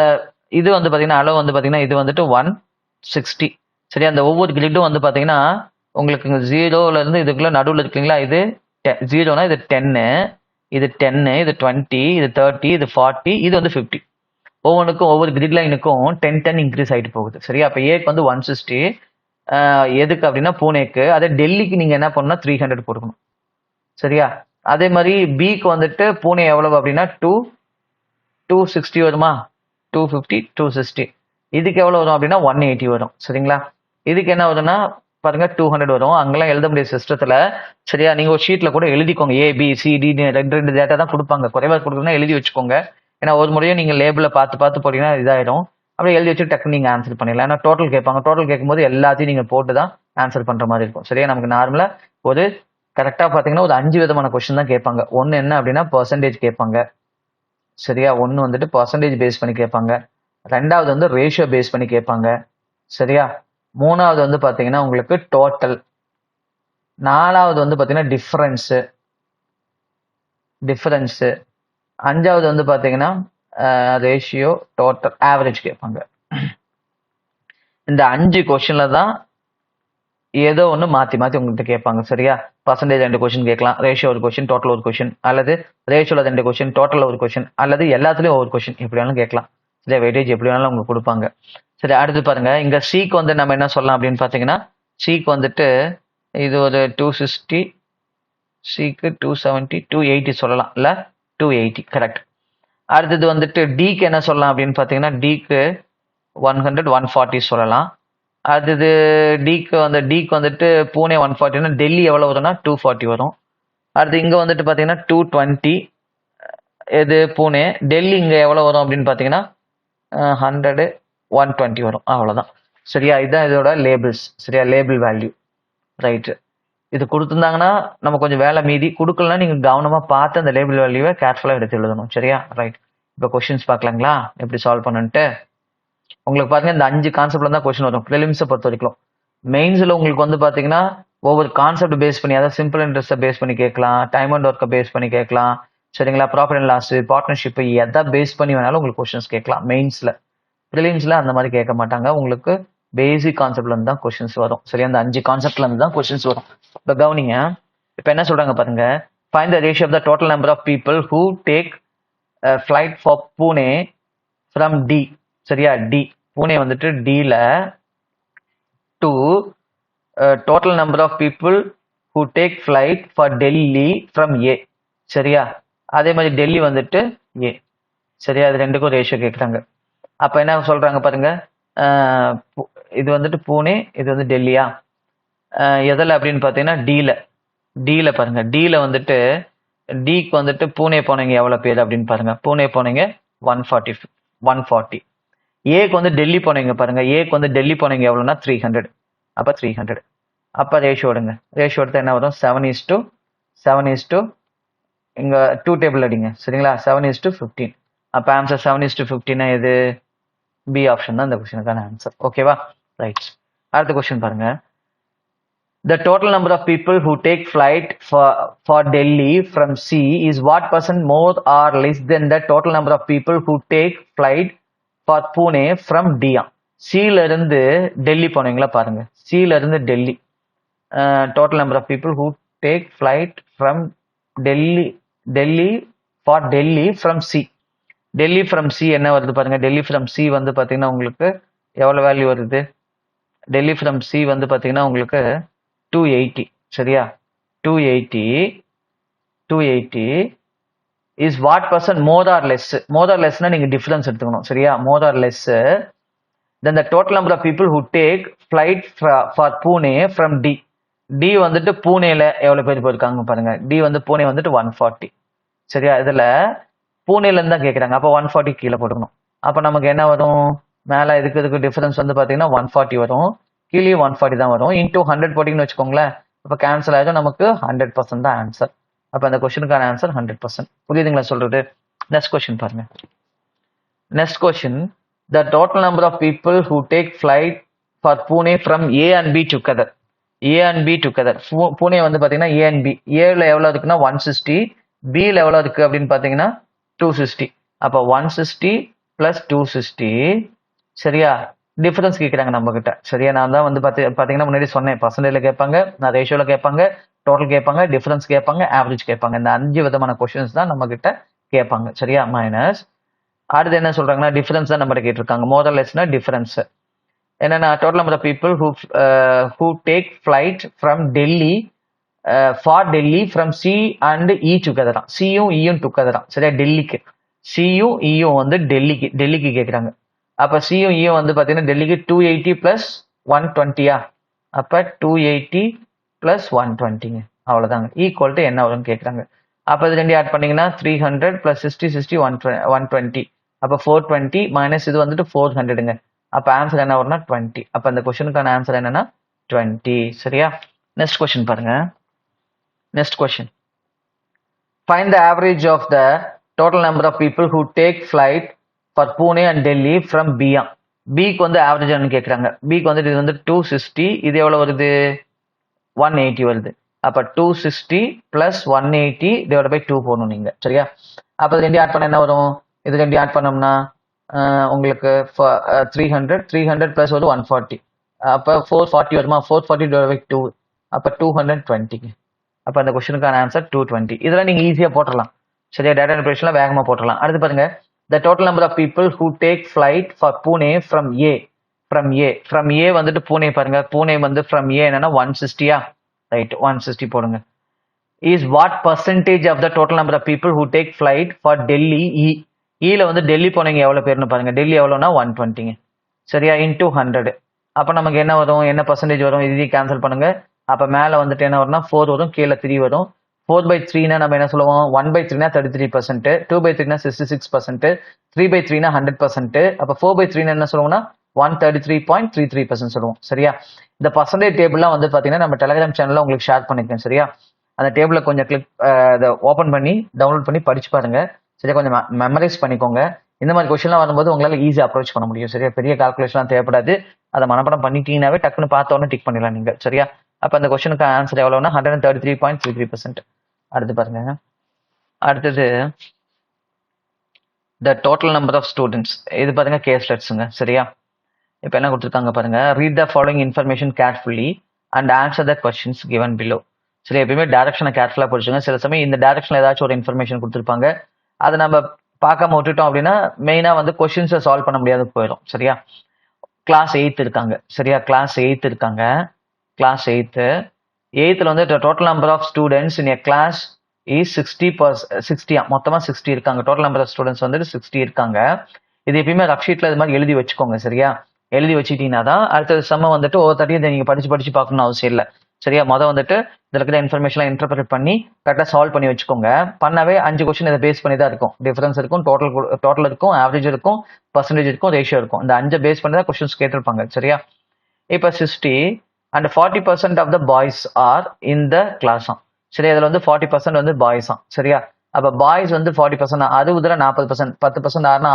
இது வந்து பாத்தீங்கன்னா அளவு வந்து பாத்தீங்கன்னா இது வந்துட்டு 160. சரியா? அந்த ஒவ்வொரு கிரிட்டும் வந்து பாத்தீங்கன்னா உங்களுக்கு இங்க 0ல இருந்து இதுக்குள்ள நடுவில் இருக்குங்களா, இது 0னா இது 10, இது 10, இது 20, இது 30, இது 40, இது வந்து 50. ஒவ்வொன்றுக்கும் ஒவ்வொரு கிரிட் லைனுக்கும் 10 இன்க்ரீஸ் ஆகிட்டு போகுது. சரியா? அப்போ ஏக்கு வந்து 160, எதுக்கு அப்படின்னா பூனேக்கு. அதே டெல்லிக்கு நீங்க என்ன பண்ணணும்னா 300 போட்டுக்கணும். சரியா? அதே மாதிரி பிக்கு வந்துட்டு பூனே எவ்வளவு அப்படின்னா 260 வருமா? 250, 260. இதுக்கு எவ்வளவு வரும் அப்படின்னா 180 வரும். சரிங்களா? இதுக்கு என்ன வரும்னா பாருங்க 200 வரும். அங்கெல்லாம் எழுத முடியாது சிஸ்டத்துல. சரியா? நீங்க ஒரு ஷீட்ல கூட எழுதிக்கோங்க. ஏ பி சி டி ரெண்டு டேட்டா தான் கொடுப்பாங்க. குறைவா கொடுக்கணும்னா எழுதி வச்சுக்கோங்க. ஏன்னா ஒரு முறையும் நீங்க லேபிள பார்த்து போட்டீங்கன்னா இதாயிடும். அப்படியே எழுதி வச்சு டக்குன்னு நீங்க ஆன்சர் பண்ணிடலாம். ஏன்னா டோட்டல் கேட்பாங்க. டோட்டல் கேட்கும்போது எல்லாத்தையும் நீங்க போட்டு தான் ஆன்சர் பண்ற மாதிரி இருக்கும். சரியா? நமக்கு நார்மலா ஒரு கரெக்டா பாத்தீங்கன்னா ஒரு 5 விதமான கொஸ்டின் தான் கேட்பாங்க. ஒன்னு என்ன அப்படின்னா பெர்சன்டேஜ் கேட்பாங்க. சரியா? ஒன்னு வந்துட்டு பெர்சன்டேஜ் பேஸ் பண்ணி கேட்பாங்க. ரெண்டாவது வந்து ரேஷியோ பேஸ் பண்ணி கேட்பாங்க. சரியா? மூணாவது வந்து பாத்தீங்கன்னா உங்களுக்கு டோட்டல். நாலாவது வந்து பார்த்தீங்கன்னா டிஃபரன்ஸு. அஞ்சாவது வந்து பார்த்தீங்கன்னா ரேஷியோ, டோட்டல், ஆவரேஜ் கேட்பாங்க. இந்த 5 கொஷின்ல தான் ஏதோ ஒன்று மாற்றி மாற்றி உங்கள்கிட்ட கேட்பாங்க. சரியா? பர்சன்டேஜ் 2 கொஷின் கேட்கலாம், ரேஷியோ ஒரு கொஷின், டோட்டல் ஒரு கொஷின், அல்லது ரேஷியோவில் 2 கொஷின், டோட்டல் ஒரு கொஷின், அல்லது எல்லாத்துலேயும் ஒரு கொஷின், எப்படி வேணாலும் கேட்கலாம். சரியா? வெயிட்டேஜ் எப்படி வேணாலும் உங்களுக்கு கொடுப்பாங்க. சரி, அடுத்து பாருங்க, இங்க சிக்கு வந்து நம்ம என்ன சொல்லலாம் அப்படின்னு பார்த்தீங்கன்னா, சிக்கு வந்துட்டு இது ஒரு 260, சிக்கு 270, 280 சொல்லலாம், இல்லை 280 கரெக்ட். அடுத்தது வந்துட்டு டிக்கு என்ன சொல்லலாம் அப்படின்னு பார்த்தீங்கன்னா, டிக்கு 100, 140 சொல்லலாம். அடுத்தது டிக்கு வந்துட்டு பூனே 140னா டெல்லி எவ்வளோ வரும்னா 240 வரும். அடுத்து இங்கே வந்துட்டு பார்த்தீங்கன்னா 220, இது பூனே. டெல்லி இங்கே எவ்வளோ வரும் அப்படின்னு பார்த்தீங்கன்னா 100, 120 வரும். அவ்வளோதான். சரியா? இதுதான் இதோட லேபிள்ஸ். சரியா? Label value. ரைட்டு. இது கொடுத்துருந்தாங்கன்னா நம்ம கொஞ்சம் வேலை மீதி, கொடுக்கலன்னா நீங்கள் கவனமாக பார்த்து அந்த லேபிள் வேல்யூவை கேர்ஃபுல்லாக எடுத்து எழுதணும். சரியா? ரைட். இப்போ கொஷின்ஸ் பார்க்கலாங்களா எப்படி சால்வ் பண்ணுன்ட்டு. உங்களுக்கு பார்த்தீங்கன்னா இந்த 5 கான்செப்ட்ல தான் கொஸ்டின் வரும் ப்ரிலிம்ஸை பொறுத்த வரைக்கும். மெயின்ஸில் உங்களுக்கு வந்து பார்த்தீங்கன்னா ஒவ்வொரு கான்செப்ட் பேஸ் பண்ணி, அதாவது சிம்பிள் இன்ட்ரெஸ்ட்டை பேஸ் பண்ணி கேட்கலாம், டைம் அண்ட் ஒர்க்கை பேஸ் பண்ணி கேட்கலாம். சரிங்களா? ப்ராஃபிட் அண்ட் லாஸ், பார்ட்னர்ஷிப், எதை பேஸ் பண்ணி வேணாலும் உங்களுக்கு கொஸ்டின்ஸ் கேட்கலாம் மெயின்ஸில். ப்ரிலிம்ஸில் அந்த மாதிரி கேட்க மாட்டாங்க. உங்களுக்கு பேசிக் கான்செப்ட்ல இருந்து தான் கொஸ்டின்ஸ் வரும். சரியா? அந்த 5 கான்செப்ட்ல இருந்து தான் கொஸ்டின்ஸ் வரும். இப்போ கவனிங்க, இப்போ என்ன சொல்றாங்க பாருங்க, find the ratio of the total number of people who take flight for Pune from D. சரியா? டி, பூனே வந்துட்டு டில to total number of people who take flight for Delhi from A. சரியா? அதே மாதிரி டெல்லி வந்துட்டு ஏ. சரியா? அது ரெண்டுக்கும் ரேஷியோ கேட்குறாங்க. அப்போ என்ன சொல்றாங்க பாருங்க, இது வந்துட்டு பூனே, இது வந்து டெல்லியா, எதில் அப்படின்னு பார்த்தீங்கன்னா டீல பாருங்க. டீல வந்துட்டு டிக்கு வந்துட்டு பூனே போனீங்க எவ்வளோ பேர் அப்படின்னு பாருங்க. பூனே போனீங்க 140. ஏக்கு வந்து டெல்லி போனீங்க பாருங்க. ஏக்கு வந்து டெல்லி போனீங்க எவ்வளோனா 300. அப்போ 300. அப்போ ரேஷியோ எடுங்க. ரேஷியோ எடுத்தால் என்ன வரும்? 7:7 இங்கே 2 டேபிள் அடிங்க. சரிங்களா? 7:15. அப்போ ஆன்சர் 7:15 இது பி ஆப்ஷன் தான் இந்த கொஸ்டினுக்கான ஆன்சர். ஓகேவா? ரைட். அடுத்த கொஸ்டின் பாருங்க. The total number of people who take flight for Delhi from C is what percent more or less than the total number of people who take flight for Pune from D? C ல இருந்து டெல்லி போனீங்களா பாருங்க. C ல இருந்து Delhi, total number of people who take flight from Delhi for Delhi from C. Delhi from C என்ன வருது பாருங்க. Delhi from C வந்து பார்த்தீங்கன்னா உங்களுக்கு எவ்வளோ வேல்யூ வருது? டெல்லி ஃப்ரம் சி வந்து பார்த்தீங்கன்னா உங்களுக்கு 280. சரியா? 280 is what percent more or less. More or லெஸ்னா நீங்கள் டிஃபரன்ஸ் எடுத்துக்கணும். சரியா? More or less then the total number of people who take flight for Pune from D. D வந்துட்டு பூனேல எவ்வளோ பேர் போயிருக்காங்க பாருங்க. டி வந்து பூனே வந்துட்டு 140. சரியா? இதில் பூனேலேருந்து தான் கேட்குறாங்க. அப்போ 140 கீழே போட்டுக்கணும். அப்போ நமக்கு என்ன வரும்? மேலே இதுக்கு டிஃபரன்ஸ் வந்து பார்த்தீங்கன்னா 140 வரும், கீழே 140 தான் வரும். இன்டூ 100 போட்டிங்கன்னு வச்சுக்கோங்களேன். அப்போ கேன்சல் ஆகிடும். நமக்கு 100% தான் ஆன்சர். அப்போ அந்த கொஸ்டினுக்கான ஆன்சர் 100%. புரியுதுங்களா சொல்றது? நெக்ஸ்ட் கொஸ்டின் பாருங்க. Next question, the total number of people who take flight for Pune from A and B together. Pune வந்து பார்த்தீங்கன்னா ஏ அண்ட் பி. ஏல எவ்வளோ இருக்குன்னா 160, பியில் எவ்வளோ இருக்கு அப்படின்னு பார்த்தீங்கன்னா 260. அப்போ 160 + 260. சரியா? டிஃபரன்ஸ் கேட்குறாங்க நம்ம கிட்ட. சரியா? நான் தான் வந்து பார்த்தீங்கன்னா முன்னாடி சொன்னேன், பர்சன்டேஜ்ல கேட்பாங்க, நான் ரேஷியோவில் கேட்பாங்க, டோட்டல் கேட்பாங்க, டிஃபரன்ஸ் கேட்பாங்க, ஆவரேஜ் கேட்பாங்க. இந்த 5 விதமான கொஸ்டின்ஸ் தான் நம்ம கிட்ட கேட்பாங்க. சரியா? மைனஸ் அடுத்து என்ன சொல்றாங்கன்னா டிஃபரன்ஸ் தான் நம்ம கேட்டிருக்காங்க. மோர் ஆர் லெஸ்னா டிஃபரன்ஸ் என்னன்னா total number of people who take flight from Delhi for Delhi from C and E டுகெதரான். சியும் இயும் டுகெதரான். சரியா? டெல்லிக்கு சியும் இயும் வந்து டெல்லிக்கு கேட்குறாங்க. அப்போ சியும் இயும் வந்து பார்த்தீங்கன்னா டெல்லிக்கு 280 + 120. அப்போ 280 + 120. அவ்வளோதாங்க. ஈக்குவல் டு என்ன வரும்னு கேட்குறாங்க. அப்போ இது ரெண்டு ஆட் பண்ணீங்கன்னா 300 + 60 120. அப்போ 420 மைனஸ் இது வந்துட்டு 400ங்க. அப்போ ஆன்சர் என்ன வரும்னா 20. அப்போ அந்த கொஸ்டினுக்கான ஆன்சர் என்னன்னா 20. சரியா? நெக்ஸ்ட் கொஸ்டின் பாருங்க. Next question. Find the average of the total number of people who take flight for Pune and Delhi from B. Bக்கு வந்து ஆவரேஜ் கேட்குறாங்க. பிக்கு வந்துட்டு இது வந்து 260, இது எவ்வளோ வருது? 180 வருது. அப்போ 260 ப்ளஸ் 180 டிவைட் பை 2 போடணும் நீங்கள். சரியா? அப்போ இது ரெண்டு ஆட் பண்ண என்ன வரும்? இது ரெண்டு ஆட் பண்ணோம்னா உங்களுக்கு 300 ப்ளஸ் ஒரு 140, அப்போ 440 வருமா? 440 டிவைட் பை 2, அப்போ 220. அப்போ அந்த கொஸ்டினுக்கான ஆன்சர் 220. இதெல்லாம் நீங்கள் ஈஸியாக போட்டுடலாம். சரியா? டேட்டா இன்டர்பிரேஷன்லாம் வேகமாக போட்டுடலாம். அடுத்து பாருங்க, the total number of people who take flight for Pune from A வந்துட்டு பூனே பாருங்க. பூனே வந்து from A என்னன்னா 160யா? ரைட், 160 போடுங்க. is what percentage of the total number of people who take flight for Delhi ல வந்து டெல்லி போனீங்க எவ்வளவு பேர்னு பாருங்க. டெல்லி எவ்வளோனா 120. சரியா? இன்டூ 100. அப்போ நமக்கு என்ன வரும்? என்ன பர்சன்டேஜ் வரும்? இது கேன்சல் பண்ணுங்க. அப்போ மேலே வந்துட்டு என்ன வரும்னா 4 வரும், கீழே 3 வரும். 4/3னா நம்ம என்ன சொல்லுவோம்? 1/3னா 33%, 2/3னா 66%, 3/3னா 100%. அப்போ 4/3னா என்ன சொல்லுவோம்னா 133.33% சொல்லுவோம். சரியா? இந்த பர்சன்டேஜ் டேபிள்லாம் வந்து பார்த்தீங்கன்னா நம்ம டெலிகிராம் சேனலில் உங்களுக்கு ஷேர் பண்ணிருக்கேன். சரியா? அந்த டேபிளில் கொஞ்சம் கிளிக் அதை ஓப்பன் பண்ணி டவுன்லோட் பண்ணி படிச்சு பாருங்க. சரியா? கொஞ்சம் மெமரைஸ் பண்ணிக்கோங்க. இந்த மாதிரி கொஸ்டின்லாம் வரும்போது உங்களால் ஈஸியாக அப்ரோச் பண்ண முடியும். சரியா? பெரிய கால்குலேஷன்லாம் தேவைப்படாது. அதை மனப்படம் பண்ணிட்டீங்கன்னாவே டக்குன்னு பார்த்தோன்னே டிக் பண்ணிடலாம் நீங்கள். சரியா? அப்போ அந்த கொஸ்டினுக்கு ஆன்சர் எவ்வளோனா 133.33%. அடுத்து பாருங்க, அடுத்தது the total number of students. இது பாருங்க கேஸ் ஸ்டட்ஸுங்க. சரியா? இப்போ என்ன கொடுத்துருக்காங்க பாருங்க. Read the following information carefully and answer the questions given below. சரி, எப்பயுமே டேரக்ஷனை கேர்ஃபுல்லாக படிச்சுங்க. சில சமயம் இந்த டேரக்ஷனில் ஏதாச்சும் ஒரு இன்ஃபர்மேஷன் கொடுத்துருப்பாங்க, அதை நம்ம பார்க்காம விட்டுட்டோம் அப்படின்னா மெயினாக வந்து கொஸ்டின்ஸை சால்வ் பண்ண முடியாது போயிடும். சரியா? கிளாஸ் 8 இருக்காங்க. சரியா? கிளாஸ் 8 இருக்காங்க. கிளாஸ் 8th வந்து total number of students in a class is 60 மொத்தமாக 60 இருக்காங்க. டோட்டல் நம்பர் ஆஃப் ஸ்டூடெண்ட்ஸ் வந்துட்டு 60 இருக்காங்க. இது எப்பயுமே ரஃப் ஷீட்டில் இது மாதிரி எழுதி வச்சுக்கோங்க. சரியா? எழுதி வச்சுக்கிட்டீங்கன்னா தான் அடுத்த சம்ம வந்துட்டு ஒவ்வொருத்தையும் இதை நீங்கள் படிச்சு பார்க்கணும்னு அவசியம் இல்லை. சரியா? வந்துட்டு இதில் இருக்கிற இன்ஃபர்மேஷன்லாம் இன்டர்பிரேட் பண்ணி கரெக்டாக சால்வ் பண்ணி வச்சுக்கோங்க. பண்ணவே 5 கொஸ்டின் இதை பேஸ் பண்ணி தான் இருக்கும். டிஃபரன்ஸ் இருக்கும், டோட்டல் இருக்கும், ஆவரேஜ் இருக்கும், பர்சன்டேஜ் இருக்கும், ரேஷியோ இருக்கும். இந்த 5 பேஸ் பண்ணி தான் கொஸ்டின்ஸ் கேட்டிருப்பாங்க. சரியா? இப்போ 60 and 40% of the boys are in the class. சரி, அதில் வந்து 40% வந்து பாய்ஸ். சரியா? அப்போ பாய்ஸ் வந்து 40%, 60ல் 40%, 10% ஆறுனா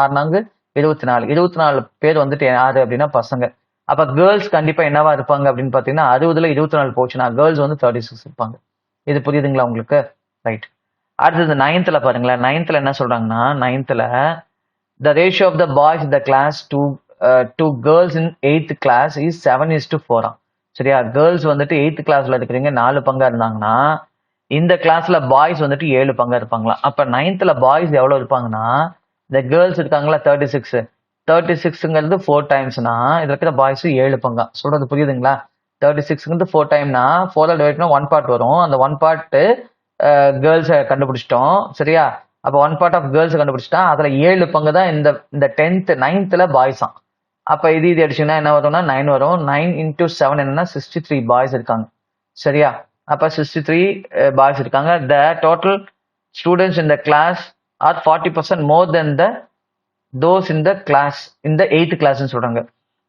24 பேர் வந்துட்டு யாரு அப்படின்னா பசங்க. அப்போ கேர்ள்ஸ் கண்டிப்பாக என்னவா இருப்பாங்க அப்படின்னு பார்த்தீங்கன்னா 60ல் 24 போச்சுன்னா கேர்ள்ஸ் வந்து 36 இருப்பாங்க. இது புரியுதுங்களா உங்களுக்கு? ரைட். அடுத்தது 9th பாருங்களேன். 9th என்ன சொல்றாங்கன்னா, 9th the ratio of the boys in the class to girls in 8th class is 7:4. சரியா? கேர்ள்ஸ் வந்துட்டு 8th கிளாஸ்ல இருக்கிறீங்க 4 பங்கா இருந்தாங்கன்னா இந்த கிளாஸ்ல பாய்ஸ் வந்துட்டு 7 பங்கா இருப்பாங்களா. அப்ப 9th பாய்ஸ் எவ்வளவு இருப்பாங்கன்னா, இந்த கேர்ள்ஸ் இருக்காங்களா 36ங்கிறது 4 டைம்ஸ்னா இதுல இருக்கிற பாய்ஸ் 7 பங்கா. சொல்றது புரியுதுங்களா? 36ங்கிறது 4 டைம்னா 4 டிவைட் பண்ணா 1 பார்ட் வரும். அந்த 1 பார்ட் கேர்ள்ஸை கண்டுபிடிச்சிட்டோம். சரியா? அப்போ 1 பார்ட் ஆஃப் கேர்ள்ஸ் கண்டுபிடிச்சிட்டா அதுல 7 பங்கு தான் இந்த 9th பாய்ஸா. அப்ப இது அடிச்சுன்னா என்ன வரும்னா 9 வரும். 9 into 7 என்னன்னா 63 பாய்ஸ் இருக்காங்க. சரியா? அப்ப 63 பாய்ஸ் இருக்காங்க. The total students in the class are 40% more then the those in the class இந்த 8th கிளாஸ்ன்னு சொல்றாங்க.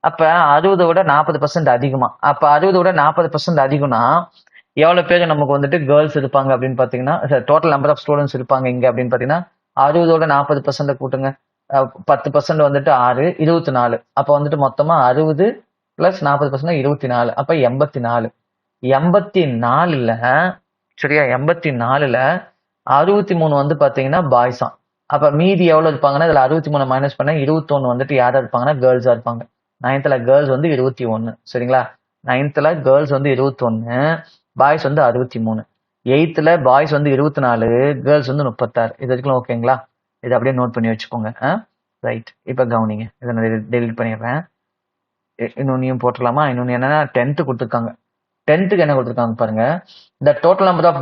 அப்ப 60 விட 40% அதிகமா. அப்ப 60 விட 40% அதிகம்னா எவ்வளவு பேர் நமக்கு வந்துட்டு கேர்ள்ஸ் இருப்பாங்க அப்படின்னு பாத்தீங்கன்னா, டோட்டல் நம்பர் ஆஃப் ஸ்டூடெண்ட்ஸ் இருப்பாங்க இங்க அப்படின்னு பாத்தீங்கன்னா 60 40% கூட்டுங்க. 10% வந்துட்டு 6, 24. அப்ப வந்துட்டு மொத்தமா 60 + 40% 24. அப்ப 84. 84ல சரியா? 84ல 63 வந்து பாத்தீங்கன்னா பாய்ஸா. அப்ப மீதி எவ்வளவு இருப்பாங்கன்னா இதுல 63 மைனஸ் பண்ண 21 வந்துட்டு யாரா இருப்பாங்கன்னா கேர்ள்ஸா இருப்பாங்க. 9th கேர்ள்ஸ் வந்து 21. சரிங்களா? 9th கேர்ள்ஸ் வந்து 21, பாய்ஸ் வந்து 63. 8th பாய்ஸ் வந்து 24, கேர்ள்ஸ் வந்து 36. இது வரைக்கும் ஓகேங்களா? இதை அப்படியே நோட் பண்ணி வச்சுக்கோங்க. ரைட். இப்போ கவனிங்க, இதை நான் டெலிட் பண்ணிடுறேன். இன்னொன்னையும் போட்டுடலாமா? இன்னொன்று என்னன்னா 10th கொடுத்துருக்காங்க. 10th என்ன கொடுத்துருக்காங்க பாருங்க. The total number of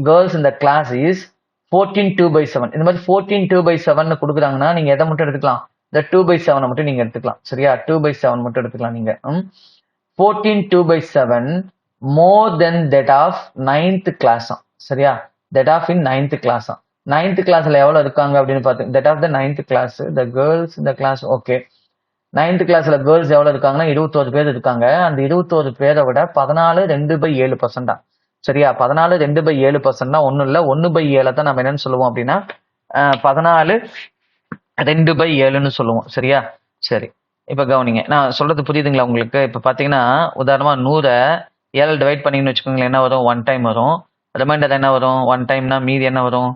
girls இந்த கிளாஸ் இஸ் 14/2/7. இந்த மாதிரி 14/2/7 கொடுக்குறாங்கன்னா நீங்க எதை மட்டும் எடுத்துக்கலாம்? இந்த 2/7 மட்டும் நீங்க எடுத்துக்கலாம். சரியா? 2/7 மட்டும் எடுத்துக்கலாம் நீங்க. 14/2/7 more then that of 9th class. சரியா? That of in 9th class. 9th கிளாஸ்ல எவ்வளவு இருக்காங்க அப்படின்னு பார்த்தீங்க. That of the 9th class the girls இந்த கிளாஸ். ஓகே, 9th கிளாஸ்ல கேர்ள்ஸ் எவ்வளவு இருக்காங்கன்னா 21 பேர் இருக்காங்க. அந்த 21 பேரை விட 14/2/7%. சரியா? 14/2/7% ஒன்னும் இல்லை, 1/7 தான் நம்ம என்னன்னு சொல்லுவோம் அப்படின்னா 14/2/7 சொல்லுவோம். சரியா? சரி, இப்ப கவனிங்க, நான் சொல்றது புரியுதுங்களா உங்களுக்கு? இப்ப பாத்தீங்கன்னா உதாரணமா 100 ஏழு டிவைட் பண்ணிங்கன்னு வச்சுக்கோங்களேன், என்ன வரும்? 1 டைம் வரும். ரிமைண்டர் என்ன வரும்? 1 டைம்னா மீதி என்ன வரும்?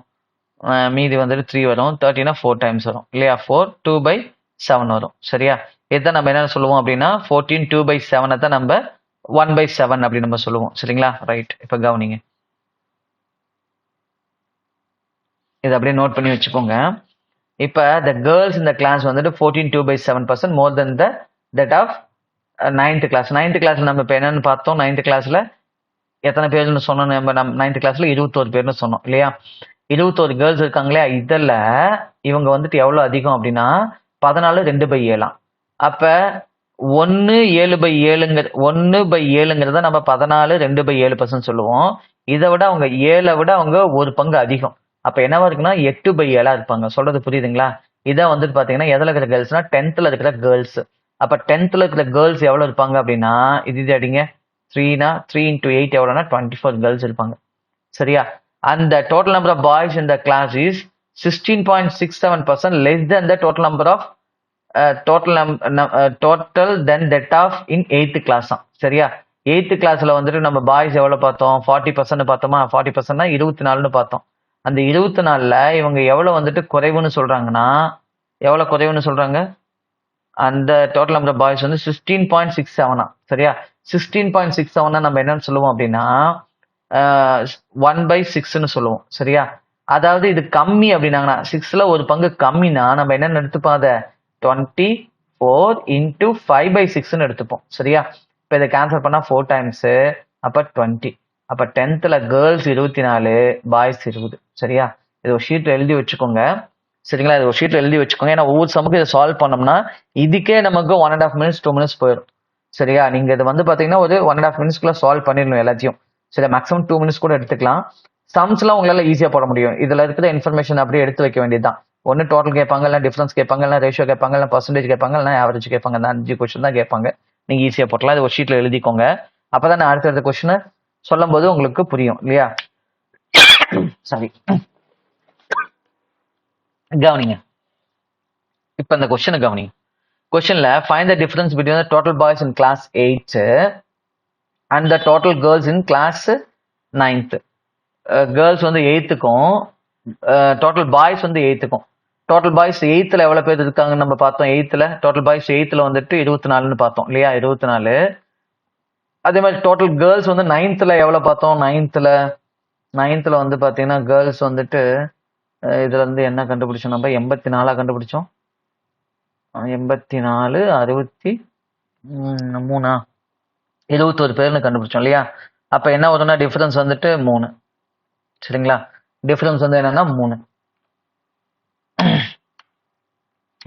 மீதி வந்துட்டு 3 வரும். 30னா 4 டைம்ஸ் வரும் இல்லையா? 4 2/7 வரும். சரியா? இதை நம்ம என்ன சொல்லுவோம் அப்படின்னா 14 2/7 தான் நம்ம 1/7 அப்படி நம்ம சொல்லுவோம். சரிங்களா? ரைட். இப்போ கவனிங்க, இதை அப்படியே நோட் பண்ணி வச்சுக்கோங்க. இப்போ the girls in the class வந்துட்டு 14 2/7% more than that of 9th class. 9th கிளாஸ்ல நம்ம இப்போ என்னன்னு பார்த்தோம்? 9th கிளாஸ்ல எத்தனை பேர்னு சொன்னோம்? நம்ம 9th கிளாஸ்ல 21 பேர்னு சொன்னோம் இல்லையா? 21 கேர்ள்ஸ் இருக்காங்களே, இதில் இவங்க வந்துட்டு எவ்வளோ அதிகம் அப்படின்னா 14 2/7. அப்போ 1/7ங்கிறத நம்ம 14 2/7% சொல்லுவோம். இதை விட அவங்க 7 விட அவங்க ஒரு பங்கு அதிகம். அப்போ என்னவா இருக்குன்னா 8/7 இருப்பாங்க. சொல்றது புரியுதுங்களா? இதை வந்துட்டு பார்த்தீங்கன்னா எதில் இருக்கிற கேர்ள்ஸ்னா 10th இருக்கிற கேர்ள்ஸ். அப்போ 10th இருக்கிற கேர்ள்ஸ் எவ்வளோ இருப்பாங்க அப்படின்னா இது அடிங்க 3 × 8 எவ்வளோனா 24 கேர்ள்ஸ் இருப்பாங்க. சரியா? And the total number of boys in the class is 16.67% less than the total number of total than that of in 8th class. சரியா? 8th கிளாஸ்ல வந்துட்டு நம்ம பாய்ஸ் எவ்வளவு பார்த்தோம்? 40% பார்த்தோமா? 40%னா 24ன்னு பார்த்தோம். அந்த 24ல இவங்க எவ்வளவு வந்துட்டு குறைவுன்னு சொல்றாங்கன்னா எவ்வளவு குறைவுன்னு சொல்றாங்க? அந்த டோட்டல் நம்பர் ஆஃப் பாய்ஸ் வந்து 16.67. சரியா? 16.67 நம்ம என்னன்னு சொல்லுவோம் அப்படின்னா 1/6ன்னு சொல்லுவோம். சரியா? அதாவது இது கம்மி அப்படின்னாங்கன்னா 6ல ஒரு பங்கு கம்மினா நம்ம என்ன எடுத்துப்போம்? அதை 24 × 5/6ன்னு எடுத்துப்போம். சரியா? இப்போ இதை கேன்சல் பண்ணா 4 டைம்ஸ், அப்போ 20. அப்போ 10th கேர்ள்ஸ் 24, பாய்ஸ் 20. சரியா? இது ஒரு ஷீட்ல எழுதி வச்சுக்கோங்க. சரிங்களா? இது ஒரு ஷீட்ல எழுதி வச்சுக்கோங்க. ஏன்னா ஒவ்வொரு சமுக்கு இதை சால்வ் பண்ணோம்னா இதுக்கே நமக்கு 1.5 minutes 2 minutes போயிடும். சரியா? நீங்க இது வந்து பாத்தீங்கன்னா ஒரு 1.5 minutesக்குள்ள சால்வ் பண்ணிடணும் எல்லாத்தையும். சரி, மேக்ஸிமம் 2 minutes கூட எடுத்துக்கலாம். சம்ஸ்லாம் உங்களால ஈஸியா போட முடியும். இதுல இருக்கிற இன்ஃபர்மேஷன் அப்படியே எடுத்து வைக்க வேண்டியதுதான். ஒன்னு டோட்டல் கேட்பாங்க, இல்லை டிஃபரன்ஸ் கேட்பாங்க, இல்லை ரேஷியோ கேட்பாங்க, இல்லை பர்சன்டேஜ் கேட்பாங்க, இல்லை ஆவரேஜ் கேட்பாங்க. அந்த 5 கொஸ்டின் தான் கேட்பாங்க. நீங்க ஈஸியா போட்டலாம். இது ஒரு ஷீட்ல எழுதிக்கோங்க. அப்பதான் நான் அடுத்த கொஸ்டினை சொல்லும் போது உங்களுக்கு புரியும் இல்லையா? சாரி, கவனிங்க. இப்ப இந்த கொஸ்டினை கவனிங்க. கொஸ்டின்ல find the difference between the total boys in class 8 and the total girls in class 9th. Girls வந்து 8க்கும் டோட்டல் பாய்ஸ் வந்து 8க்கும். டோட்டல் பாய்ஸ் 8th எவ்வளவு பேர் இருக்காங்கன்னு நம்ம பார்த்தோம். 8th டோட்டல் பாய்ஸ் 8th வந்துட்டு 24ன்னு பார்த்தோம் இல்லையா? 24. அதே மாதிரி டோட்டல் கேர்ள்ஸ் வந்து 9th எவ்வளவு பார்த்தோம்? 9th வந்து பாத்தீங்கன்னா கேர்ள்ஸ் வந்துட்டு இதுல இருந்து என்ன கண்டுபிடிச்சோம்? நம்ம 84 கண்டுபிடிச்சோம். 84 63 21 பேர்னு கண்டுபிடிச்சோம் இல்லையா? அப்ப என்ன வரும்னா டிஃபரன்ஸ் வந்துட்டு 3. சரிங்களா? டிஃபரன்ஸ் வந்து என்னன்னா 3.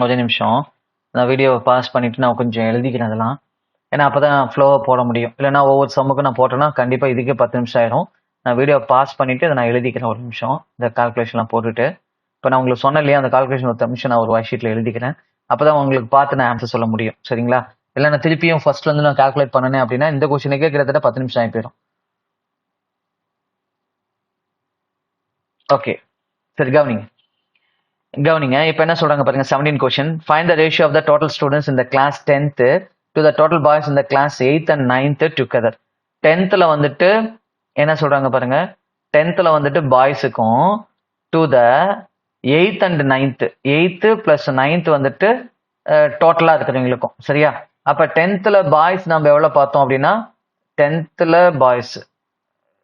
ஒரே நிமிஷம், நான் வீடியோவை பாஸ் பண்ணிட்டு நான் கொஞ்சம் எழுதிக்கிறேன் அதெல்லாம். ஏன்னா அப்பதான் ஃப்ளோவை போட முடியும். இல்லைன்னா ஒவ்வொரு சம்முக்கும் நான் போட்டேன்னா கண்டிப்பா இதுக்கே 10 நிமிஷம் ஆயிரும். நான் வீடியோ பாஸ் பண்ணிட்டு அதை நான் எழுதிக்கிறேன் ஒரு நிமிஷம், இந்த கால்குலேஷன்லாம் போட்டுட்டு. இப்போ நான் உங்களுக்கு சொன்னேன் இல்லையா, அந்த கால்குலேஷன் ஒரு நிமிஷம் நான் ஒரு ஒயிட் ஷீட்ல எழுதிக்கிறேன். அப்பதான் உங்களுக்கு பார்த்து நான் ஆன்சர் சொல்ல முடியும். சரிங்களா? இல்லை நான் திருப்பியும் ஃபர்ஸ்ட்ல இருந்து நான் கால்குலேட் பண்ணனேன் அப்படின்னா இந்த கொஸ்டினுக்கே கிட்டத்தட்ட 10 நிமிஷம் ஆகி போயிடும். ஓகே, சரி கவனிங்க. இப்போ என்ன சொல்றாங்க பாருங்க. 17 question. Find the ratio of the total students இந்த class 10th to the total boys இந்த class 8th and 9th together. 10th வந்துட்டு என்ன சொல்றாங்க பாருங்க. 10th வந்துட்டு பாய்ஸுக்கும் to the 8th and 9th, 8th plus 9th வந்துட்டு டோட்டலா இருக்கிறவங்களுக்கும். சரியா? அப்ப 10th பாய்ஸ் நம்ம எவ்வளவு பார்த்தோம் அப்படின்னா 10th boys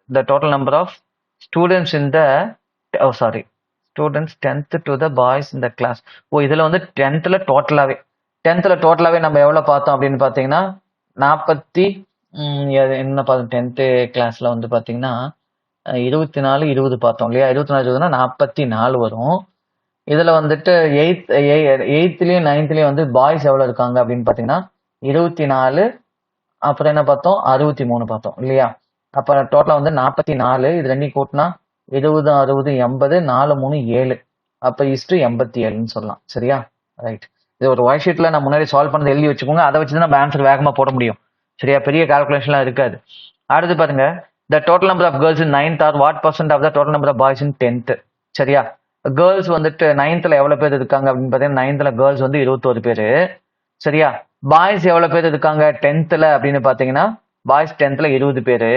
the total number of students in the students 10th to the boys in the class. இதுல வந்து 10th டோட்டலாவே நம்ம எவ்வளவு பார்த்தோம் அப்படின்னு பாத்தீங்கன்னா 40 என்ன பார்த்தோம் 10th கிளாஸ்ல வந்து பாத்தீங்கன்னா 24 20 பார்த்தோம் இல்லையா? 24 20னா 44 வரும். இதுல வந்துட்டு 8thலயும் 9thலயும் வந்து பாய்ஸ் எவ்வளவு இருக்காங்க அப்படின்னு பாத்தீங்கன்னா 24, அப்புறம் என்ன பார்த்தோம் 63 பார்த்தோம் இல்லையா? அப்ப டோட்டலா வந்து 44. இது ரெண்டையும் கூட்டினா 20 60 80 4 3 7. அப்ப 87ன்னு சொல்லலாம். சரியா? ரைட். இது ஒரு ஒயிட் ஷீட்ல நான் முன்னாடி சால்வ் பண்ணது எழுதி வச்சுக்கோங்க. அதை வச்சுதான் நம்ம ஆன்சர் வேகமா போட முடியும். சரியா? பெரிய கால்குலேஷன்லாம் இருக்காது. அடுத்து பாருங்க. The total number of girls in 9th are what % of the total number of boys in 10th. சரியா? கேர்ள்ஸ் வந்துட்டு 9th எவ்வளவு பேர் இருக்காங்க அப்படின்னு பாத்தீங்கன்னா 9th கேர்ள்ஸ் வந்து 21 பேரு. சரியா? பாய்ஸ் எவ்வளவு பேர் இருக்காங்க 10th அப்படின்னு பாத்தீங்கன்னா பாய்ஸ் 10th 20 பேரு.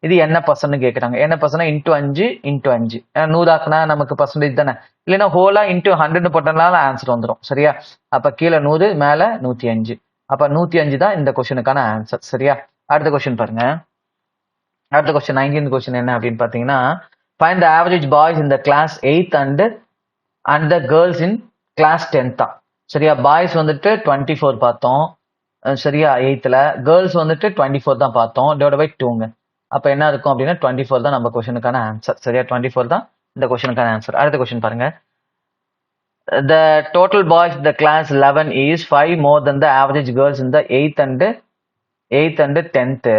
இது என்ன பர்சன்ட் கேட்குறாங்க. என்ன பர்சன்ட் இன்டூ 5 இன்டூ 5. 100 ஆக்குனா நமக்கு பர்சன்டேஜ் தானே. இல்லைன்னா ஹோலா இன்டூ 100 போட்டனால ஆன்சர் வந்துடும். சரியா? அப்ப கீழே 100 மேல 105. அப்ப 105 தான் இந்த கொஸ்டினுக்கான ஆன்சர். சரியா? அடுத்த கொஸ்டின் பாருங்க. அடுத்த கொஸ்டின் 19th கொஸ்டின் என்ன அப்படின்னு பாத்தீங்கன்னா, find the average boys in the class 8th and the girls in class 10th தான். சரியா? பாய்ஸ் வந்துட்டு 24 பார்த்தோம். சரியா? 8th கேர்ள்ஸ் வந்துட்டு 24 தான் பார்த்தோம். டிவைட் பை 2ங்க. அப்ப என்ன இருக்கும் அப்படின்னா 24 தான் நம்ம கொஸ்டினுக்கான ஆன்சர். சரியா? 24 தான் இந்த கொஸ்டினுக்கான ஆன்சர். அடுத்த கொஸ்டின் பாருங்க. The total boys in the class 11 is 5 more than the average girls in the 8th and 10th.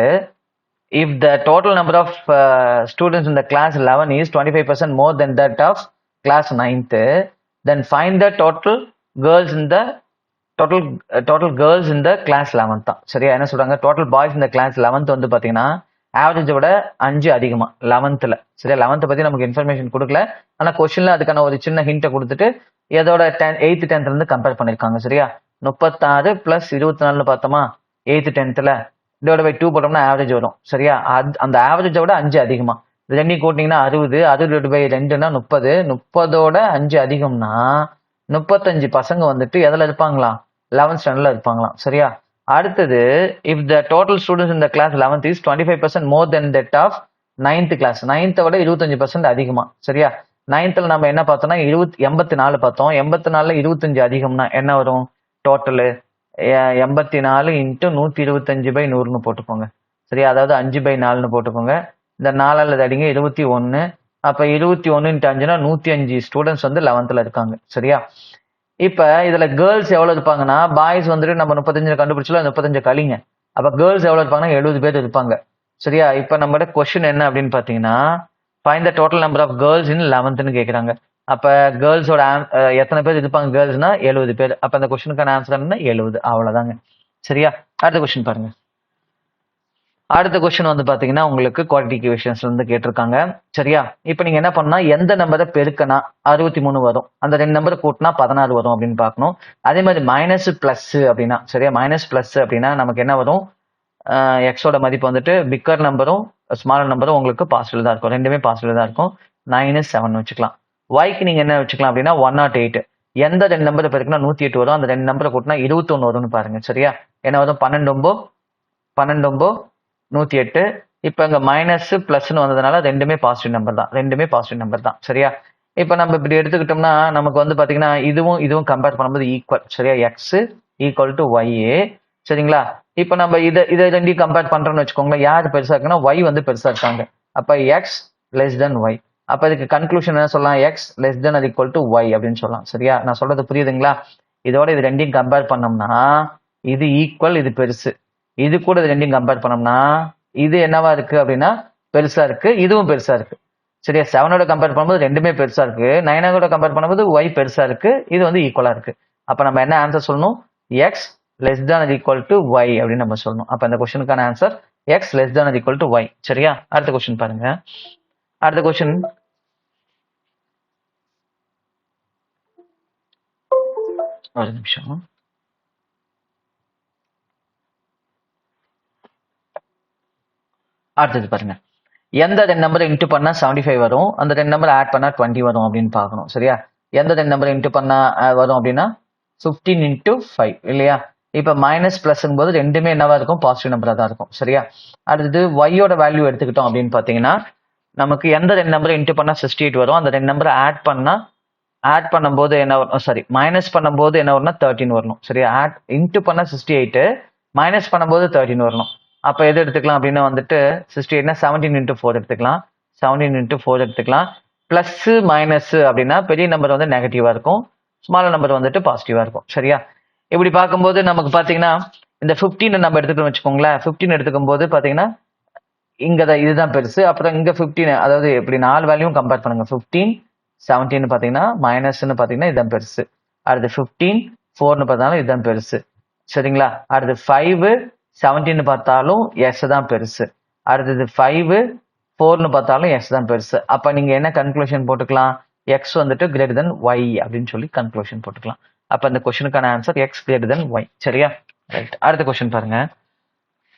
If the total number of students in the class 11 is 25% more than that of class 9th, then find the total girls in the class 11th தான். சரியா? என்ன சொல்றாங்க, total boys இந்த class 11th வந்து பாத்தீங்கன்னா ஆவரேஜை விட 5 அதிகமா 11th. சரியா? 11th பத்தி நமக்கு இன்ஃபர்மேஷன் கொடுக்கல. ஆனா கொஸ்டின்ல அதுக்கான ஒரு சின்ன ஹிண்ட்டை கொடுத்துட்டு இதோட 8th 10th இருந்து கம்பேர் பண்ணிருக்காங்க. சரியா? 36 + 24 பார்த்தோமா 8th 10th டிவைட் பை 2 போட்டோம்னா ஆவரேஜ் வரும். சரியா? அந்த ஆவரேஜை விட 5 அதிகமா. ரெண்டையும் கூட்டிங்கன்னா 60 டிவைட் பை 2னா 30. 30ஓட 5 அதிகம்னா 35 பசங்க வந்துட்டு எதுல இருப்பாங்களா? 11th ஸ்டாண்டர்ட்ல இருப்பாங்களாம். சரியா? அடுத்தது, if the total students in the class 11th is 25% more than that of 9th class, 9th விட 25% அதிகமா. சரியா? 9th நம்ம என்ன பார்த்தோம்னா 84 பார்த்தோம். 84ல 25 அதிகம்னா என்ன வரும்? டோட்டலு 84 × 125/100ன்னு போட்டுக்கோங்க. சரியா? அதாவது 5/4ன்னு போட்டுக்கோங்க. இந்த 4ஆல் அடிங்க 21. அப்ப 21 × 5னா 105 ஸ்டூடெண்ட்ஸ் வந்து 11th இருக்காங்க. சரியா? இப்ப இதுல கேர்ள்ஸ் எவ்வளவு இருப்பாங்கன்னா, பாய்ஸ் வந்துட்டு நம்ம 35 கண்டுபிடிச்சல 35 கழிங்க. அப்ப கேர்ள்ஸ் எவ்வளவு இருப்பாங்கன்னா 70 பேர் இருப்பாங்க. சரியா? இப்ப நம்மளோட கொஸ்டின் என்ன அப்படின்னு பாத்தீங்கன்னா, find the total number of girls in 11th கேக்குறாங்க. அப்ப கேர்ள்ஸோட எத்தனை பேர் இருப்பாங்க கேர்ள்ஸ்னா 70 பேர். அப்ப அந்த கொஸ்டினுக்கான ஆன்சர் என்ன? 70. அவ்வளவுதாங்க. சரியா? அடுத்த கொஸ்டின் பாருங்க. அடுத்த கொஸ்டின் வந்து பாத்தீங்கன்னா உங்களுக்கு குவாலிட்டி ஈக்குவேஷன்ஸ்ல இருந்து கேட்டிருக்காங்க. சரியா? இப்ப நீங்க என்ன பண்ணா, எந்த நம்பரை பெருக்கனா 63 வரும், அந்த 2 நம்பரை கூட்டினா 16 வரும் அப்படின்னு பார்க்கணும். அதே மாதிரி மைனஸ் பிளஸ் அப்படின்னா, சரியா, மைனஸ் பிளஸ் அப்படின்னா நமக்கு என்ன வரும்? எக்ஸோட மதிப்பு வந்துட்டு பிக்கர் நம்பரும் ஸ்மாலர் நம்பரும் உங்களுக்கு பாசிட்டிவ் தான் இருக்கும். ரெண்டுமே பாசிட்டிவ் தான் இருக்கும். 9 7 வச்சுக்கலாம். ஒய்க்கு நீங்க என்ன வச்சுக்கலாம் அப்படின்னா 108. எந்த 2 நம்பரை பெருக்குனா 108 வரும், அந்த 2 நம்பரை கூட்டினா 21 வரும்னு பாருங்க. சரியா? என்ன வரும்? 12 108. இப்ப இங்க மைனஸ் பிளஸ்ன்னு வந்ததுனால ரெண்டுமே பாசிட்டிவ் நம்பர் தான். சரியா? இப்ப நம்ம இப்படி எடுத்துக்கிட்டோம்னா நமக்கு வந்து பாத்தீங்கன்னா இதுவும் கம்பேர் பண்ணும்போது ஈக்குவல். சரியா? X equal to Y. சரிங்களா? இப்ப நம்ம இதை ரெண்டையும் கம்பேர் பண்றோம்னு வச்சுக்கோங்களேன். யார் பெருசா இருக்குன்னா ஒய் வந்து பெருசா இருக்காங்க. அப்ப எக்ஸ் லெஸ் தென் ஒய். அப்ப இதுக்கு கன்க்ளூஷன் என்ன சொல்லலாம்? எக்ஸ் லெஸ் தென் அது ஈக்குவல் டு ஒய் அப்படின்னு சொல்லலாம். சரியா? நான் சொல்றது புரியுதுங்களா? இதோட இது ரெண்டையும் கம்பேர் பண்ணோம்னா இது ஈக்குவல், இது பெருசு. இது கூட இது ரெண்டையும் கம்பேர் பண்ணோம்னா இது என்னவா இருக்கு அப்படின்னா பெருசா இருக்கு, இதுவும் பெருசா இருக்கு. சரியா? 7ஓட கம்பேர் பண்ணும்போது ரெண்டுமே பெருசா இருக்கு. 9ஓட கம்பேர் பண்ணும்போது ஒய் பெருசா இருக்கு, இது வந்து ஈக்குவலா இருக்கு. அப்ப நம்ம என்ன ஆன்சர் சொல்லணும்? X less than or equal to y அப்படின்னு நம்ம சொல்லணும். அப்ப இந்த கொஸ்டினுக்கான answer x less than or equal to y. சரியா? அடுத்த கொஸ்டின் பாருங்க. அடுத்த கொஸ்டின் ஒரு நிமிஷம். அடுத்தது பாருங்க. எந்த 2 நம்பரை இன்ட்டு பண்ணா 75 வரும், அந்த 2 நம்பரை ஆட் பண்ணா 20 வரும் அப்படின்னு பார்க்கணும். சரியா? எந்த 2 நம்பரை இன்ட்டு பண்ணா வரும் அப்படின்னா 15 × 5 இல்லையா? இப்ப மைனஸ் பிளஸ்ங்கும் போது ரெண்டுமே என்னவா இருக்கும்? பாசிட்டிவ் நம்பரா தான் இருக்கும். சரியா? அடுத்தது ஒய்யோட வேல்யூ எடுத்துக்கிட்டோம் அப்படின்னு பாத்தீங்கன்னா நமக்கு எந்த 2 நம்பரை இன்ட்டு பண்ணா 68 வரும், அந்த 2 நம்பரை ஆட் பண்ணும்போது என்ன வரும்? சாரி, மைனஸ் பண்ணும்போது என்ன வரும்னா 13 வரணும். சரியா? இன்ட்டு பண்ணா 68, மைனஸ் பண்ணும்போது 13 வரணும். அப்ப எது எடுத்துக்கலாம் அப்படின்னா வந்துட்டு 68னா 17 × 4 எடுத்துக்கலாம். 17 × 4 எடுத்துக்கலாம். பிளஸ் மைனஸ் அப்படின்னா பெரிய நம்பர் வந்து நெகட்டிவா இருக்கும், ஸ்மால் நம்பர் வந்துட்டு பாசிட்டிவா இருக்கும். சரியா? இப்படி பார்க்கும்போது நமக்கு பாத்தீங்கன்னா இந்த 15 நம்ம எடுத்துக்கணும் வச்சுக்கோங்களேன். 15 எடுத்துக்கும் போது பாத்தீங்கன்னா இங்க இதுதான் பெருசு. அப்புறம் இங்க 15, அதாவது இப்படி 4 வேல்யூவும் கம்பேர் பண்ணுங்க. 15 17 பாத்தீங்கன்னா மைனஸ்ன்னு பாத்தீங்கன்னா இதுதான் பெருசு. அடுத்து 15 4ன்னு பார்த்தாலும் இதுதான் பெருசு. சரிங்களா? அடுத்து 5 17 பார்த்தாலும் எஸ் தான் பெருசு. அடுத்தது 5 4ன்னு பார்த்தாலும் எஸ் தான் பெருசு. அப்ப நீங்க என்ன கன்க்ளூஷன் போட்டுக்கலாம்? எக்ஸ் வந்துட்டு கிரேட்டர் தென் ஒய் அப்படின்னு சொல்லி கன்க்ளூஷன் போட்டுக்கலாம். அப்ப இந்த கொஸ்டினுக்கான answer x greater than y. சரியா? ரைட். அடுத்த கொஸ்டின் பாருங்க.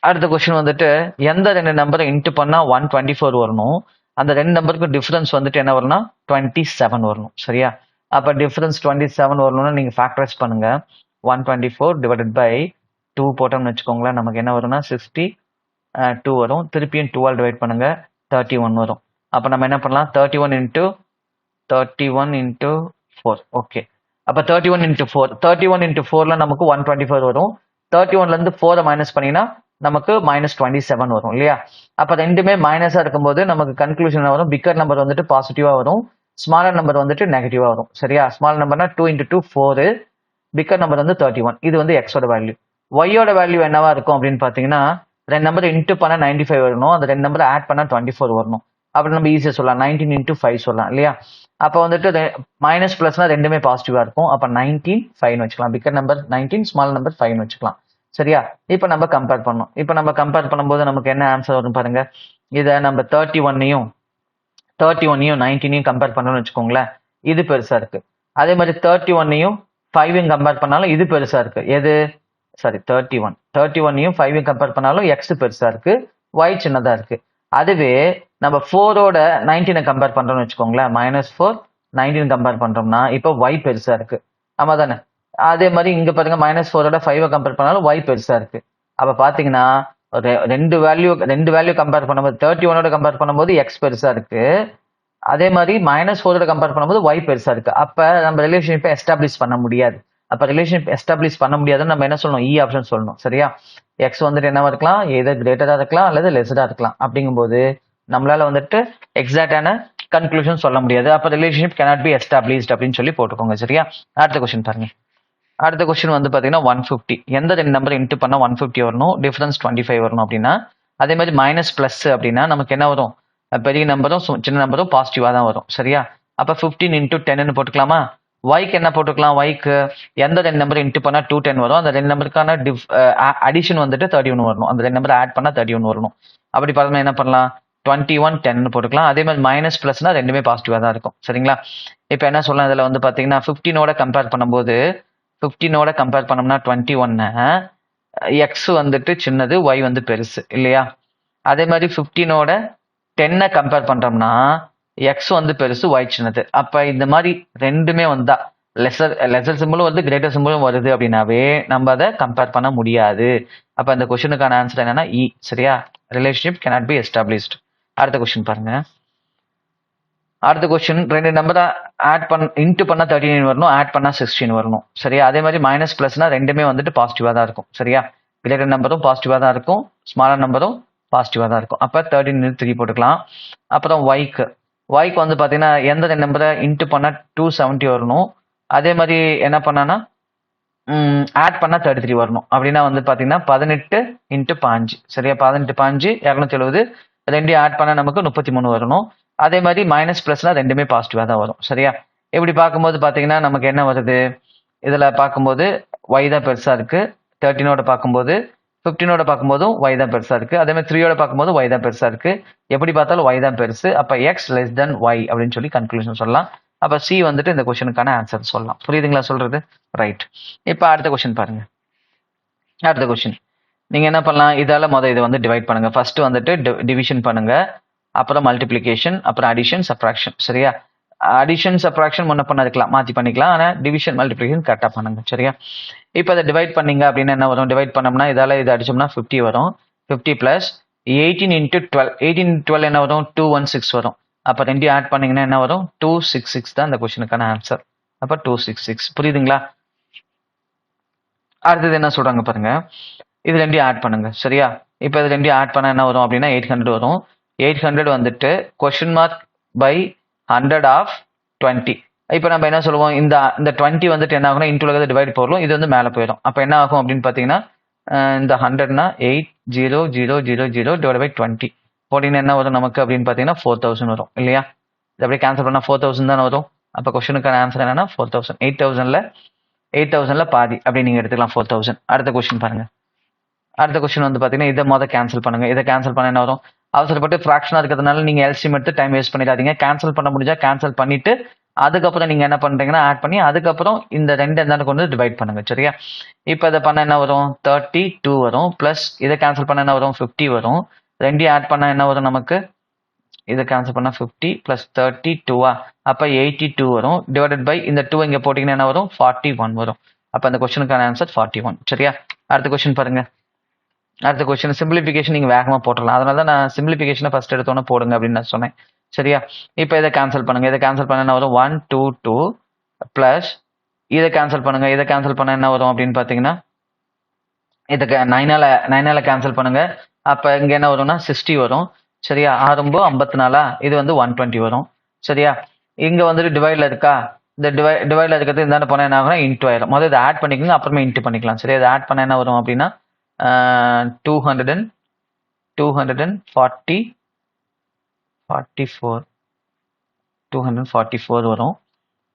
அடுத்த கொஸ்டின் வந்துட்டு எந்த ரெண்டு நம்பரை இன்ட்டு பண்ணா 124 வரணும், அந்த ரெண்டு நம்பருக்கு டிஃபரன்ஸ் வந்துட்டு என்ன வரும்னா 27 வரணும். சரியா? அப்ப டிஃபரன்ஸ் 27 வரணும்னா நீங்க ஃபேக்டரைஸ் பண்ணுங்க. 124 டிவைடட் பை 2 போட்டோம்னு வச்சுக்கோங்களேன், நமக்கு என்ன வரும்னா 62 வரும். திருப்பியும் 2 ஆல் டிவைட் பண்ணுங்க, 31 வரும். அப்ப நம்ம என்ன பண்ணலாம், 31 இன்ட்டு 4. ஓகே, அப்ப 31 இன்ட்டு 4, 31 இன்ட்டு 4ல நமக்கு 124 வரும். 31ல இருந்து 4 மைனஸ் பண்ணினா நமக்கு -27 வரும் இல்லையா? அப்ப ரெண்டுமே மைனஸா இருக்கும்போது நமக்கு கன்க்ளூஷன் வரும், பிக்கர் நம்பர் வந்துட்டு பாசிட்டிவா வரும், ஸ்மாலர் நம்பர் வந்துட்டு நெகட்டிவா வரும். சரியா? ஸ்மால் நம்பர்னா 2 இன்ட்டு 2 4, பிக்கர் நம்பர் வந்து 31. இது வந்து எக்ஸோட வேல்யூ. ஒய்யோட வேல்யூ என்னவா இருக்கும் அப்படின்னு பாத்தீங்கன்னா, ரெண்டு நம்பர் இன்ட்டு பண்ணா 95 வரணும், அந்த ரெண்டு நம்பர் ஆட் பண்ணா 24 வரணும். அப்படி நம்ம ஈஸியா சொல்லலாம், 19 இன்ட்டு 5 சொல்லலாம் இல்லையா? அப்ப வந்துட்டு மைனஸ் பிளஸ்னா ரெண்டுமே பாசிட்டிவா இருக்கும். அப்ப 19 5 வச்சுக்கலாம். பிக்கர் நம்பர் 19, ஸ்மால் நம்பர் 5 வச்சுக்கலாம். சரியா? இப்ப நம்ம கம்பேர் பண்ணோம். இப்ப நம்ம கம்பேர் பண்ணும்போது நமக்கு என்ன ஆன்சர் வரும் பாருங்க. இதை நம்ம 31ஐயும் 19ஐயும் கம்பேர் பண்ணணும்னு வச்சுக்கோங்களேன், இது பெருசா இருக்கு. அதே மாதிரி 31ஐயும் 5ஐயும் கம்பேர் பண்ணாலும் இது பெருசா இருக்கு. எது? சாரி, 31ஐயும் 5ஐயும் கம்பேர் பண்ணாலும் எக்ஸ் பெருசா இருக்கு, ஒய் சின்னதா இருக்கு. அதுவே நம்ம 4ஓட 19 கம்பேர் பண்றோம்னு வச்சுக்கோங்களேன், -4 19 கம்பேர் பண்றோம்னா இப்போ ஒய் பெருசா இருக்கு. ஆமா தானே? அதே மாதிரி இங்க பாருங்க, -4ஓட 5 கம்பேர் பண்ணாலும் ஒய் பெருசா இருக்கு. அப்ப பாத்தீங்கன்னா ரெண்டு வேல்யூ கம்பேர் பண்ணும்போது 31ஓட கம்பேர் பண்ணும்போது எக்ஸ் பெருசா இருக்கு, அதே மாதிரி -4ஓட கம்பேர் பண்ணும்போது ஒய் பெருசா இருக்கு. அப்ப நம்ம ரிலேஷன்ஷிப்பை எஸ்டாப்ளிஷ் பண்ண முடியாது. அப்ப ரிலேஷன்ஷிப் எஸ்டாப்ளிஷ் பண்ண முடியாதுன்னு நம்ம என்ன சொல்லணும், இ ஆப்ஷன் சொல்லணும். சரியா? எக்ஸ் வந்துட்டு என்னவா இருக்கலாம், எதர் கிரேட்டரா இருக்கலாம் அல்லது லெஸரா இருக்கலாம். அப்படிங்கும்போது நம்மளால வந்துட்டு எக்ஸாக்டான கன்க்ளூஷன் சொல்ல முடியாது. அப்ப ரிலேஷன்ஷிப் கேனாட் பி எஸ்டாப்ளிஷ்ட் அப்படின்னு சொல்லி போட்டுக்கோங்க. சரியா? அடுத்த கொஸ்டின் பாருங்க. அடுத்த கொஸ்டின் வந்து பாத்தீங்கன்னா 150. எந்த ரெண்டு நம்பர் இன்ட்டு பண்ணா 150 வரணும், டிஃபரன்ஸ் 25 வரணும் அப்படின்னா, அதே மாதிரி மைனஸ் பிளஸ் அப்படின்னா நமக்கு என்ன வரும், பெரிய நம்பரும் சின்ன நம்பரும் பாசிட்டிவா தான் வரும். சரியா? அப்ப 15 இன்ட்டு 10ன்னு போட்டுக்கலாமா? ஒய்க்கு என்ன போட்டுக்கலாம், ஒய்க்கு எந்த ரெண்டு நம்பர் இன்ட்டு பண்ணா 210 வரும், அந்த ரெண்டு நம்பருக்கான அடிஷன் வந்துட்டு 31 வரணும், அந்த ரெண்டு நம்பர் ஆட் பண்ணா 31 வரணும். அப்படி பார்த்தோம்னா என்ன பண்ணலாம், 21 10ன்னு போட்டுக்கலாம். அதே மாதிரி மைனஸ் பிளஸ்னா ரெண்டுமே பாசிட்டிவா தான் இருக்கும். சரிங்களா? இப்போ என்ன சொல்லலாம், இதுல வந்து பாத்தீங்கன்னா 15ஓட கம்பேர் பண்ணும்போது 15ஓட கம்பேர் பண்ணோம்னா 21 எக்ஸ் வந்துட்டு சின்னது, ஒய் வந்து பெருசு இல்லையா? அதே மாதிரி 15ஓட 10 கம்பேர் பண்றோம்னா எக்ஸ் வந்து பெருசு, ஒய் சின்னது. அப்ப இந்த மாதிரி ரெண்டுமே வந்தா லெசர் சிம்பிளும் வருது, கிரேட்டர் சிம்பிளும் வருது அப்படின்னாவே நம்ம அதை கம்பேர் பண்ண முடியாது. அப்ப இந்த கொஸ்டினுக்கான ஆன்சர் என்னன்னா இ. சரியா? Relationship cannot be established. அடுத்த கொஸ்டின் பாருங்க. அடுத்த கொஸ்டின், ரெண்டு நம்பரை இன்ட்டு பண்ணா 39 வரணும், ஆட் பண்ணா 16 வரணும். சரியா? அதே மாதிரி மைனஸ் பிளஸ்னா ரெண்டுமே வந்துட்டு பாசிட்டிவா தான் இருக்கும். சரியா? கிரேட்டர் நம்பரும் பாசிட்டிவா தான் இருக்கும், ஸ்மாலர் நம்பரும் பாசிட்டிவா தான் இருக்கும். அப்ப 13 3 போட்டுக்கலாம். அப்புறம் ஒய்க்கு வந்து பாத்தீங்கன்னா எந்த ரெண்டு நம்பரை இன்ட்டு பண்ணா 270 வரணும், அதே மாதிரி என்ன பண்ணானா ஆட் பண்ணா 33 வரணும். அப்படின்னா வந்து பாத்தீங்கன்னா 18 இன்ட்டு 5. சரியா? 18 5 270, ரெண்டையும் ஆட் பண்ணா நமக்கு 33 வரணும். அதே மாதிரி மைனஸ் பிளஸ்னா ரெண்டுமே பாசிட்டிவா தான் வரும். சரியா? இப்படி பார்க்கும்போது பாத்தீங்கன்னா நமக்கு என்ன வருது, இதுல பார்க்கும்போது ஒய் தான் பெருசா இருக்கு, 13ஓட பார்க்கும்போது 15ஓட பார்க்கும்போதும் ஒய் தான் பெருசா இருக்கு, அதே மாதிரி 3ஓட பார்க்கும்போது ஒய் தான் பெருசா இருக்கு. எப்படி பார்த்தாலும் ஒய் தான் பெருசு. அப்ப எக்ஸ் லெஸ் தென் ஒய் அப்படின்னு சொல்லி கன்க்ளூஷன் சொல்லலாம். அப்ப சி வந்துட்டு இந்த கொஸ்டினுக்கான ஆன்சர் சொல்லலாம். புரியுதுங்களா சொல்றது? ரைட். இப்ப அடுத்த கொஸ்டின் பாருங்க. அடுத்த கொஸ்டின் நீங்க என்ன பண்ணலாம், இதால இதை வந்து டிவைட் பண்ணுங்க. ஃபர்ஸ்ட் வந்துட்டு டிவிஷன் பண்ணுங்க, அப்புறம் மல்டிப்ளிகேஷன், அப்புறம் அடிஷன், சப்ராக்ஷன். சரியா? அடிஷன் சப்ராக்ஷன் முன்ன பண்ண இருக்கலாம், மாத்தி பண்ணிக்கலாம். ஆனா டிவிஷன் மல்டிப்ளிகேஷன் கரெக்டா பண்ணுங்க. சரியா? இப்போ அதை டிவைட் பண்ணீங்க அப்படின்னா என்ன வரும், டிவைட் பண்ணோம்னா இதால இது அடிச்சோம்னா 50 வரும். 50 பிளஸ் 18 இன்ட்டு 12, 18 12 என்ன வரும், 216 வரும். அப்ப ரெண்டையும் ஆட் பண்ணீங்கன்னா என்ன வரும், 266 தான் இந்த கொஸ்டினுக்கான ஆன்சர். அப்ப 266. புரியுதுங்களா? அடுத்தது என்ன சொல்றாங்க பாருங்க, இது ரெண்டையும் ஆட் பண்ணுங்க. சரியா? இப்போ இது ரெண்டையும் ஆட் பண்ண என்ன வரும் அப்படின்னா 800 வரும். 800 வந்துட்டு கொஸ்டின் மார்க் பை 100 ஆஃப் 20. இப்போ நம்ம என்ன சொல்லுவோம், இந்த 20 வந்துட்டு என்ன ஆகும்னா இன்டூல டிவைட் போடலாம், இது வந்து மேலே போயிடும். அப்போ என்ன ஆகும் அப்படின்னு பார்த்தீங்கன்னா இந்த 100னா 80000 டிவைட் பை 20 போட்டிங்கன்னா என்ன வரும் நமக்கு அப்படின்னு பார்த்தீங்கன்னா 4000 வரும் இல்லையா? இது அப்படியே கேன்சல் பண்ணால் 4000 தானே வரும். அப்போ கொஸ்டினுக்கான ஆன்சர் என்னன்னா 4000. 8000ல பாதி அப்படி நீங்க எடுத்துக்கலாம் 4000. அடுத்த கொஸ்டின் பாருங்க. அடுத்த கொஸ்டின் வந்து பார்த்தீங்கன்னா இதை கேன்சல் பண்ணுங்க. இதை கேன்சல் பண்ண என்ன வரும், அவசரப்பட்டு ஃப்ராக்ஷனாக இருக்கிறதுனால நீங்கள் எல்சிஎம் எடுத்து டைம் வேஸ்ட் பண்ணிடாதீங்க. கேன்சல் பண்ண முடிஞ்சா கேன்சல் பண்ணிட்டு அதுக்கப்புறம் நீங்கள் என்ன பண்ணுறீங்கன்னா ஆட் பண்ணி அதுக்கப்புறம் இந்த ரெண்டு எந்தாண்டு கொண்டு டிவைட் பண்ணுங்கள் சரியா. இப்போ இதை பண்ண என்ன வரும் 32 வரும், ப்ளஸ் இதை கேன்சல் பண்ண என்ன வரும் 50 வரும், ரெண்டையும் ஆட் பண்ண என்ன வரும் நமக்கு, இதை கேன்சல் பண்ணால் 50 ப்ளஸ் 32 அப்போ 82 வரும், டிவைடட் பை இந்த 2 இங்கே போட்டிங்கன்னா என்ன வரும் 41 வரும். அப்போ அந்த கொஸ்டினுக்கான ஆன்சர் 41 சரியா. அடுத்த கொஸ்டின் பாருங்க. அடுத்த கொஸ்டின் சிம்பிளிஃபிகேஷன் நீங்கள் வேகமாக போட்டுடலாம், அதனால தான் நான் சிம்பிளிஃபிகேஷனை ஃபர்ஸ்ட் எடுத்தோன்னே போடுங்க அப்படின்னு நான் சொன்னேன் சரியா. இப்போ இதை கேன்சல் பண்ணுங்க, இதை கேன்சல் பண்ண என்ன வரும் 1 2 2 ப்ளஸ் இதை கேன்சல் பண்ணுங்க, இதை கேன்சல் பண்ண என்ன வரும் அப்படின்னு பார்த்தீங்கன்னா இதுக்கு 9ஆல் கேன்சல் பண்ணுங்க, அப்போ இங்கே என்ன வரும்னா 60 வரும் சரியா. 6 54 இது வந்து 120 வரும் சரியா. இங்கே வந்துட்டு டிவைடில் இருக்கா, இந்த டிவைடில் இருக்கிறது இந்த போனால் என்ன ஆகும்னா இன்ட்டு ஆயிரும். முதல்ல இதை ஆட் பண்ணிக்கோங்க, அப்புறமே இன்ட்டு பண்ணிக்கலாம் சரியா. இதை ஆட் பண்ண என்ன வரும் அப்படின்னா 244 வரும்.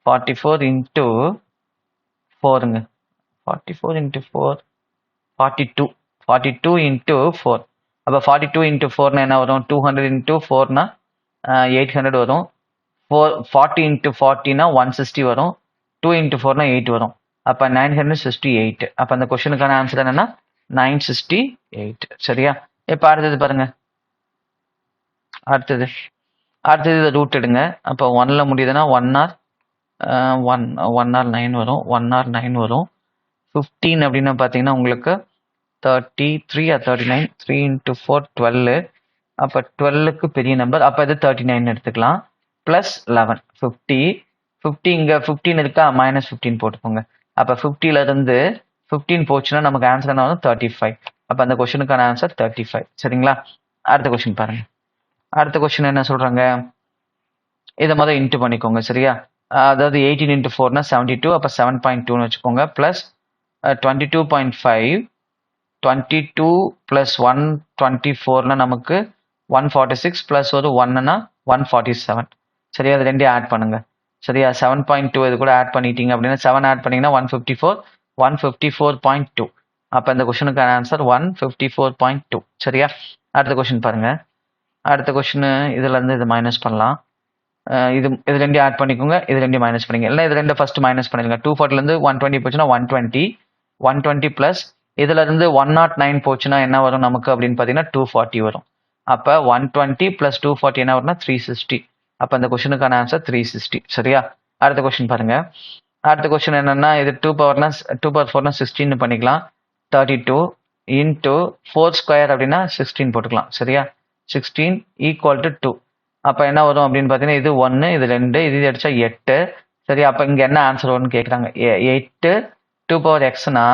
44 இன்ட்டு 4ங்க, 44 இன்ட்டு 4 42 இன்ட்டு 4. அப்போ 42 இன்ட்டு 4னா என்ன வரும் 200 இன்ட்டு 4னா 800 வரும். 40 இன்ட்டு 40னா 160 வரும். 2 இன்ட்டு 4னா 8 வரும். அப்போ 968. அப்போ அந்த கொஸ்டினுக்கான ஆன்சர் என்னன்னா 968 சரியா. இப்போ அடுத்தது பாருங்க, அடுத்தது இதை ரூட் எடுங்க. அப்போ 1ல் முடியுதுன்னா 1r 9 வரும், 1r9 வரும். 15 அப்படின்னு பார்த்தீங்கன்னா உங்களுக்கு 33 or 39, 3 into 4 12. அப்போ 12க்கு பெரிய நம்பர், அப்போ இது 39 எடுத்துக்கலாம். ப்ளஸ் 11 50 இங்கே 15 இருக்கா, -15 போட்டுக்கோங்க. அப்போ 50லேருந்து 15 போச்சுன்னா நமக்கு ஆன்சர் என்ன வரும் 35. அப்போ அந்த கொஸ்டினுக்கான ஆன்சர் 35 சரிங்களா. அடுத்த கொஸ்டின் பாருங்க. அடுத்த கொஸ்டின் என்ன சொல்கிறாங்க, இதை முதல் இன்ட்டு பண்ணிக்கோங்க சரியா. அதாவது 18 into 4னா 72, அப்போ 7.2ன்னு வச்சுக்கோங்க. ப்ளஸ் 22.5, 22 ப்ளஸ் 124னா நமக்கு 146 ப்ளஸ் ஒரு 1னா 147 சரியா. அது ரெண்டையும் ஆட் பண்ணுங்க சரியா. 7.2 இது கூட ஆட் பண்ணிட்டீங்க அப்படின்னா 7 ஆட் பண்ணிங்கன்னா 154, 154.2. அப்போ இந்த கொஸ்டினுக்கான ஆன்சர் 154.2 சரியா. அடுத்த கொஸ்டின் பாருங்க. அடுத்த கொஸ்டின் இதுலேருந்து இது மைனஸ் பண்ணலாம். இது ரெண்டையும் ஆட் பண்ணிக்கோங்க, இது ரெண்டையும் மைனஸ் பண்ணிங்க. இல்லை இது ரெண்டு ஃபர்ஸ்ட் மைனஸ் பண்ணிடுங்க. 240லேருந்து 120 போச்சுன்னா 120 ப்ளஸ் இதுலேருந்து 109 போச்சுன்னா என்ன வரும் நமக்கு அப்படின்னு பார்த்தீங்கன்னா 240 வரும். அப்போ 120 ப்ளஸ் 240 என்ன வரும்னா 360. அப்போ அந்த கொஸ்டினுக்கான ஆன்சர் 360 சரியா. அடுத்த கொஸ்டின் பாருங்க. அடுத்த கொஸ்டின் என்னன்னா இது 2 power 4னா 16 பண்ணிக்கலாம். 32 இன்ட்டு 4 ஸ்கொயர் அப்படின்னா 16 போட்டுக்கலாம் சரியா. 16 ஈக்குவல் டு 2. அப்போ என்ன வரும் அப்படின்னு பார்த்தீங்கன்னா இது 1, இது 2, இது அடிச்சா 8 சரி. அப்போ இங்கே என்ன ஆன்சர் வரும்னு கேட்குறாங்க. 8 2 power xனா,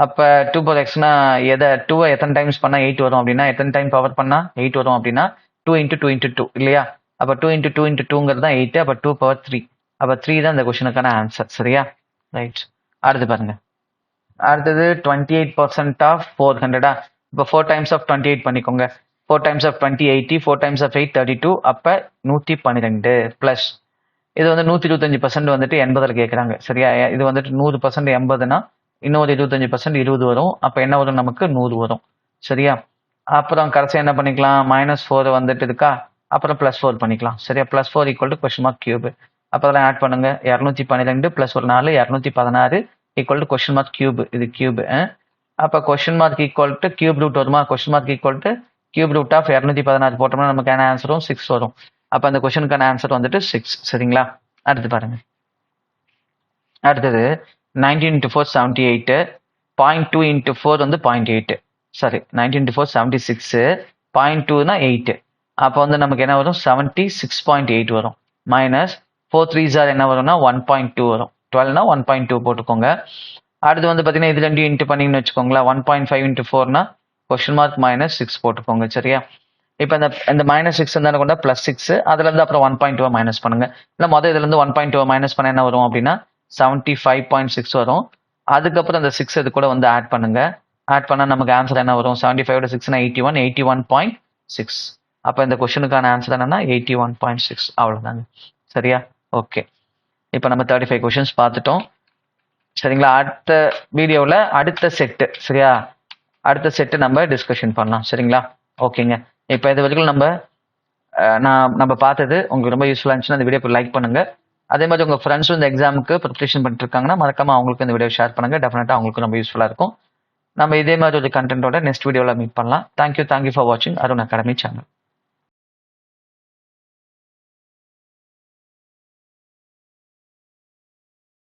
அப்போ 2 power xனா எதை 2 எத்தனை டைம்ஸ் பண்ணால் 8 வரும் அப்படின்னா, எத்தனை டைம் பவர் பண்ணால் 8 வரும் அப்படின்னா 2 into 2 into 2 இல்லையா. அப்போ 2 into 2 into 2ங்கிறது தான் 8. அப்போ 2 power 3. அப்போ 3 தான் இந்த கொஸ்டினுக்கான ஆன்சர் சரியா. ரைட். அடுத்து பாருங்க. அடுத்தது 28% ஆஃப் 400. இப்போ 4 times of 28 பண்ணிக்கோங்க. 4 times of 20 80, 4 times of 8 32. அப்போ 112 ப்ளஸ் இது வந்து 125% வந்துட்டு 80ல் கேட்குறாங்க சரியா. இது வந்துட்டு 100% 80னா இன்னொரு 25% 20 வரும். அப்போ என்ன வரும் நமக்கு 100 வரும் சரியா. அப்புறம் கடைசி என்ன பண்ணிக்கலாம், -4 வந்துட்டு இருக்கா, அப்புறம் +4 பண்ணிக்கலாம் சரியா. +4 equal to question mark cube. அப்போ அதெல்லாம் ஆட் பண்ணுங்க. 212 ப்ளஸ் ஒரு 4 216 equal to question mark cube. இது கியூப். அப்போ question mark equal to cube root வருமா, question mark equal to cube root of 216 போட்டோம்னா நமக்கான ஆன்சரும் 6 வரும். அப்போ அந்த கொஸ்டினுக்கான ஆன்சர் வந்துட்டு 6 சரிங்களா. அடுத்து பாருங்க. அடுத்தது 19 into 4 78, 0.2 into 4 வந்து 0.8 சாரி 19 into 4 76, 0.2னா 8. அப்போ வந்து நமக்கு என்ன வரும் 76.8 வரும். மைனஸ் 4 3s என்ன வரும்னா 1.2 வரும். 12னா 1.2 போட்டுக்கோங்க. அடுத்து வந்து பார்த்தீங்கன்னா இது ரெண்டு இன்ட்டு பண்ணிங்கன்னு வச்சுக்கோங்களேன். 1.5 into 4னா கொஸ்டின் மார்க் -6 போட்டுக்கோங்க சரியா. இப்போ இந்த -6 இருந்தாலும் கொண்டா +6, அதுலேருந்து அப்புறம் 1.2 மைனஸ் பண்ணுங்க. இல்லை மொதல் இதுலேருந்து 1.2 மைனஸ் பண்ண என்ன வரும் அப்படின்னா 75.6 வரும். அதுக்கப்புறம் அந்த 6 இது கூட வந்து ஆட் பண்ணுங்க. ஆட் பண்ணால் நமக்கு ஆன்சர் என்ன வரும் 75 6னா 81, 81.6. அப்போ இந்த கொஸ்டினுக்கான ஆன்சர் என்னன்னா 81.6 அவ்வளோதாங்க சரியா. ஓகே, இப்போ நம்ம 35 கொஸ்டின்ஸ் பார்த்துட்டோம் சரிங்களா. அடுத்த வீடியோவில் அடுத்த செட்டு சரியா, அடுத்த செட்டு நம்ம டிஸ்கஷன் பண்ணலாம் சரிங்களா. ஓகேங்க. இப்போ இது வரைக்கும் நம்ம பார்த்தது உங்களுக்கு ரொம்ப யூஸ்ஃபுல்லாக இருந்துச்சுன்னா அந்த வீடியோக்கு லைக் பண்ணுங்க, அதே மாதிரி உங்கள் ஃப்ரெண்ட்ஸும் இந்த எக்ஸாமுக்கு ப்ரிப்ரேஷன் பண்ணிட்டு இருக்காங்கன்னா மறக்காம அவங்களுக்கு இந்த வீடியோ ஷேர் பண்ணுங்க. டெஃபினட்டாக அவங்களுக்கு ரொம்ப யூஸ்ஃபுல்லாக இருக்கும். நம்ம இதே மாதிரி ஒரு கண்டென்ட்டோட நெக்ஸ்ட் வீடியோவில் மீட் பண்ணலாம். தேங்க்யூ ஃபார் வாட்சிங் அருண் அகாடமி சேனல்.